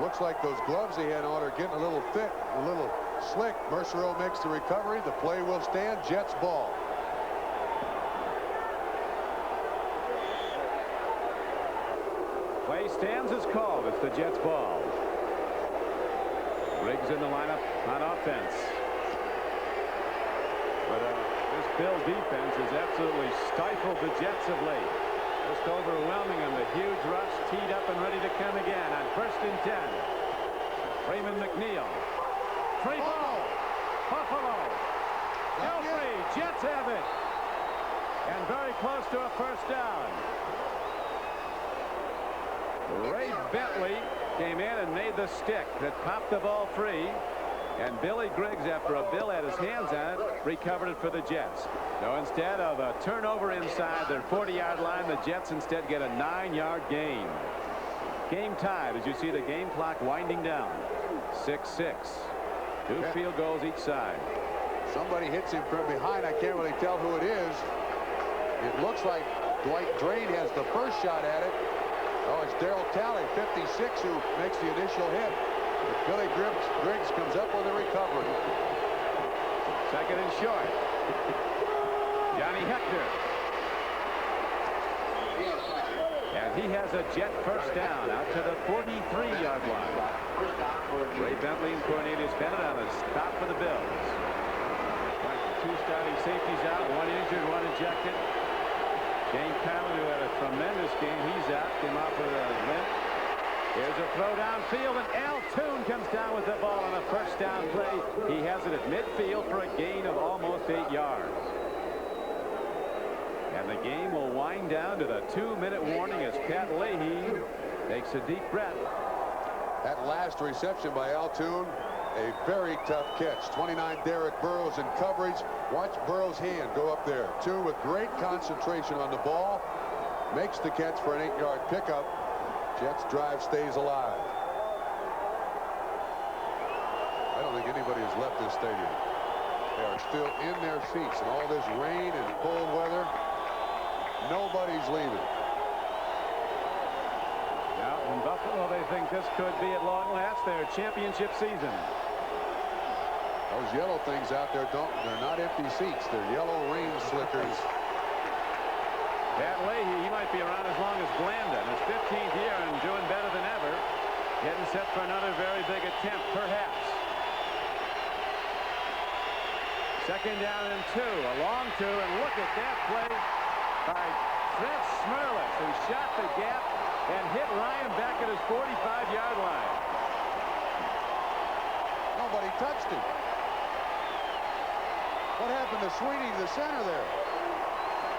Looks like those gloves he had on are getting a little thick, a little slick. Mercero makes the recovery. The play will stand. Jets ball. Play stands as called. It's the Jets ball. Riggs in the lineup on offense. But this Bills defense has absolutely stifled the Jets of late. Just overwhelming them. The huge rush teed up and ready to come again on 1st and 10. Raymond McNeil. Free ball. Buffalo. Still free. Jets have it. And very close to a 1st down. Ray Bentley came in and made the stick that popped the ball free. And Billy Griggs, after a Bill had his hands on it, recovered it for the Jets. So instead of a turnover inside their 40-yard line, the Jets instead get a 9-yard gain. Game tied as you see the game clock winding down. 6-6. 2 field goals each side. Somebody hits him from behind. I can't really tell who it is. It looks like Dwight Drain has the first shot at it. Oh, it's Darryl Talley, 56, who makes the initial hit. But Billy Griggs comes up with a recovery. 2nd and short. Johnny Hector. He has a Jet first down out to the 43-yard line. Ray Bentley and Cornelius Bennett on a stop for the Bills. Two starting safeties out, one injured, one ejected. Shane Carlin, who had a tremendous game, he's out, came off with a limp. Here's a throw downfield, and Al Toon comes down with the ball on a first down play. He has it at midfield for a gain of almost 8 yards. And the game will wind down to the 2-minute warning as Pat Leahy takes a deep breath. That last reception by Al Toon, a very tough catch. 29 Derek Burrows in coverage. Watch Burrows' hand go up there. Toon with great concentration on the ball. Makes the catch for an 8-yard pickup. Jets drive stays alive. I don't think anybody has left this stadium. They are still in their seats in all this rain and cold weather. Nobody's leaving. Now in Buffalo, they think this could be at long last their championship season. Those yellow things out there they're not empty seats. They're yellow rain slickers. Pat Leahy, he might be around as long as Blandon. His 15th year and doing better than ever. Getting set for another very big attempt, perhaps. Second down and 2, a long 2, and look at that play by Fred Smerlis, who shot the gap and hit Ryan back at his 45-yard line. Nobody touched him. What happened to Sweeney to the center there?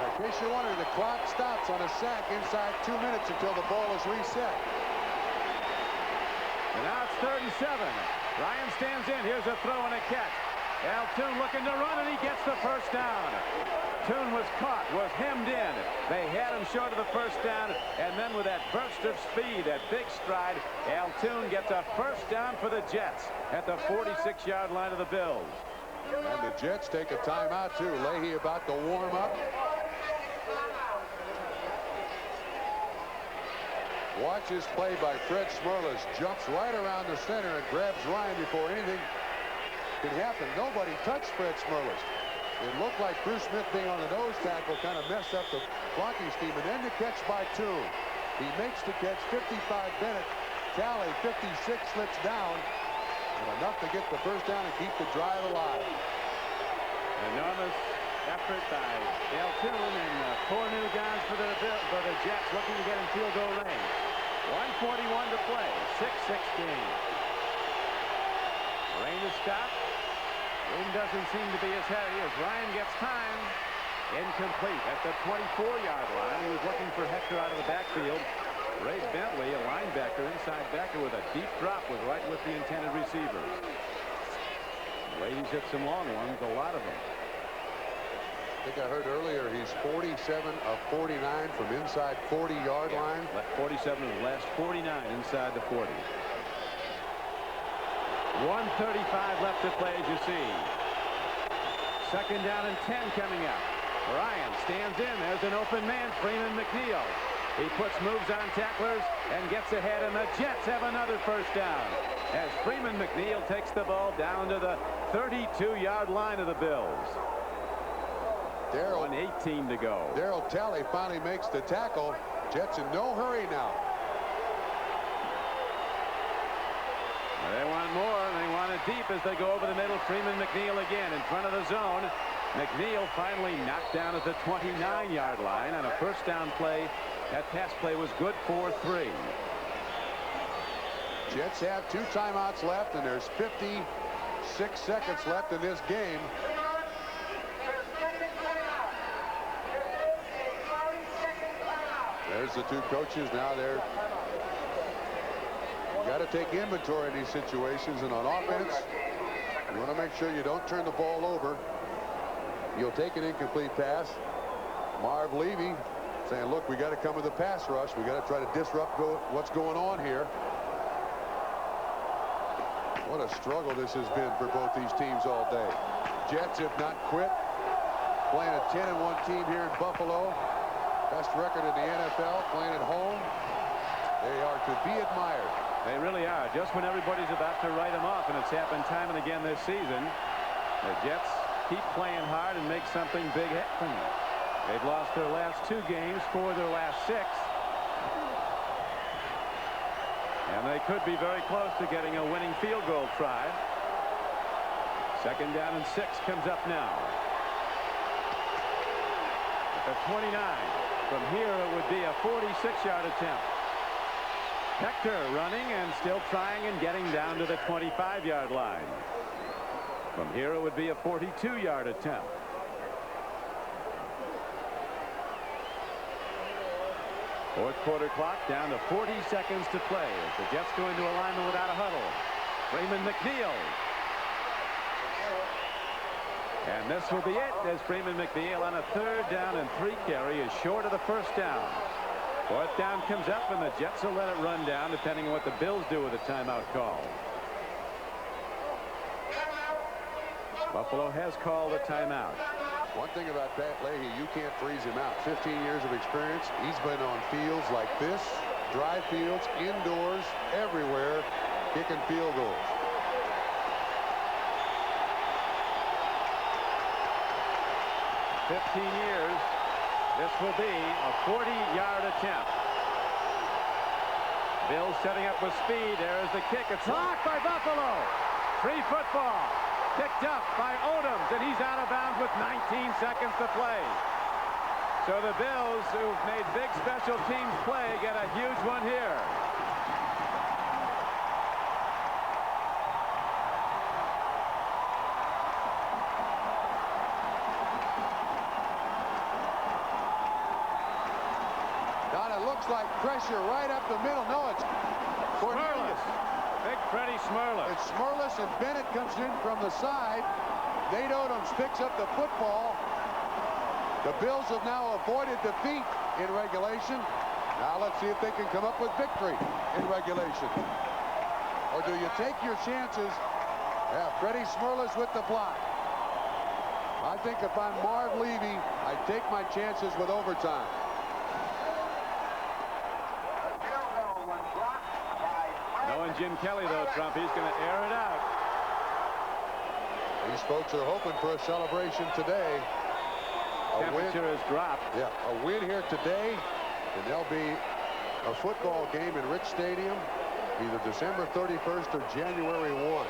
In case you're wondering, the clock stops on a sack inside 2 minutes until the ball is reset. And now it's 37. Ryan stands in. Here's a throw and a catch. Al Toon looking to run, and he gets the first down. Toon was caught, was hemmed in. They had him short of the first down, and then with that burst of speed, that big stride, Al Toon gets a first down for the Jets at the 46-yard line of the Bills. And the Jets take a timeout, too. Leahy about to warm up. Watch this play by Fred Smerlis. Jumps right around the center and grabs Ryan before anything can happen. Nobody touched Fred Smerlis. It looked like Bruce Smith being on the nose tackle kind of messed up the blocking scheme. And then the catch by Toon. He makes the catch. 55 Bennett. Tally 56 slips down. And enough to get the first down and keep the drive alive. Enormous effort by Al Toon and 4 new guys for the Jets looking to get in field goal range. 1:41 to play. 6-16. Rain is stopped. Rain doesn't seem to be as heavy as Ryan gets time. Incomplete at the 24-yard line. He was looking for Hector out of the backfield. Ray Bentley, a linebacker, inside backer with a deep drop, was right with the intended receivers. Ladies hit some long ones, a lot of them. I think I heard earlier he's 47 of 49 from inside 40-yard line. 47 of the last 49 inside the 40. 1:35 left to play, as you see. Second down and 10 coming up. Ryan stands in. There's an open man, Freeman McNeil. He puts moves on tacklers and gets ahead, and the Jets have another first down as Freeman McNeil takes the ball down to the 32-yard line of the Bills. 1:18 to go. Darryl Talley finally makes the tackle. Jets in no hurry now. They want more, and they want it deep as they go over the middle. Freeman McNeil again in front of the zone. McNeil finally knocked down at the 29-yard line on a first down play. That pass play was good for 3. Jets have 2 timeouts left, and there's 56 seconds left in this game. There's the 2 coaches. Now they're got to take inventory in these situations, and on offense, you want to make sure you don't turn the ball over. You'll take an incomplete pass. Marv Levy saying, look, we got to come with a pass rush. We got to try to disrupt what's going on here. What a struggle this has been for both these teams all day. Jets have not quit. Playing a 10-1 team here in Buffalo. Best record in the NFL, playing at home. They are to be admired. They really are. Just when everybody's about to write them off, and it's happened time and again this season, the Jets keep playing hard and make something big happen. They've lost their last 2 games, 4 of their last 6. And they could be very close to getting a winning field goal try. 2nd down and 6 comes up now. At 29. From here it would be a 46-yard attempt. Becker running and still trying and getting down to the 25-yard line. From here it would be a 42-yard attempt. Fourth quarter clock down to 40 seconds to play. The Jets go into alignment without a huddle. Freeman McNeil. And this will be it as Freeman McNeil on a 3rd down and 3 carry is short of the 1st down. 4th down comes up and the Jets will let it run down depending on what the Bills do with a timeout call. Buffalo has called a timeout. One thing about Pat Leahy, you can't freeze him out. 15 years of experience. He's been on fields like this, dry fields, indoors, everywhere, kicking field goals. 15 years. This will be a 40-yard attempt. Bills setting up with speed. There is the kick. It's blocked by Buffalo. Free football. Picked up by Odoms, and he's out of bounds with 19 seconds to play. So the Bills, who've made big special teams play, get a huge one here. Don, it looks like pressure right up the middle. No, it's Cornelius. Big Freddie Smerlis. It's Smerlis, and Bennett comes in from the side. Nate Odoms picks up the football. The Bills have now avoided defeat in regulation. Now let's see if they can come up with victory in regulation. Or do you take your chances? Yeah, Freddie Smerlis with the block. I think if I'm Marv Levy, I'd take my chances with overtime. Knowing Jim Kelly, though, Trump, he's going to air it out. These folks are hoping for a celebration today. Temperature has dropped. Yeah, a win here today, and there'll be a football game in Rich Stadium either December 31st or January 1.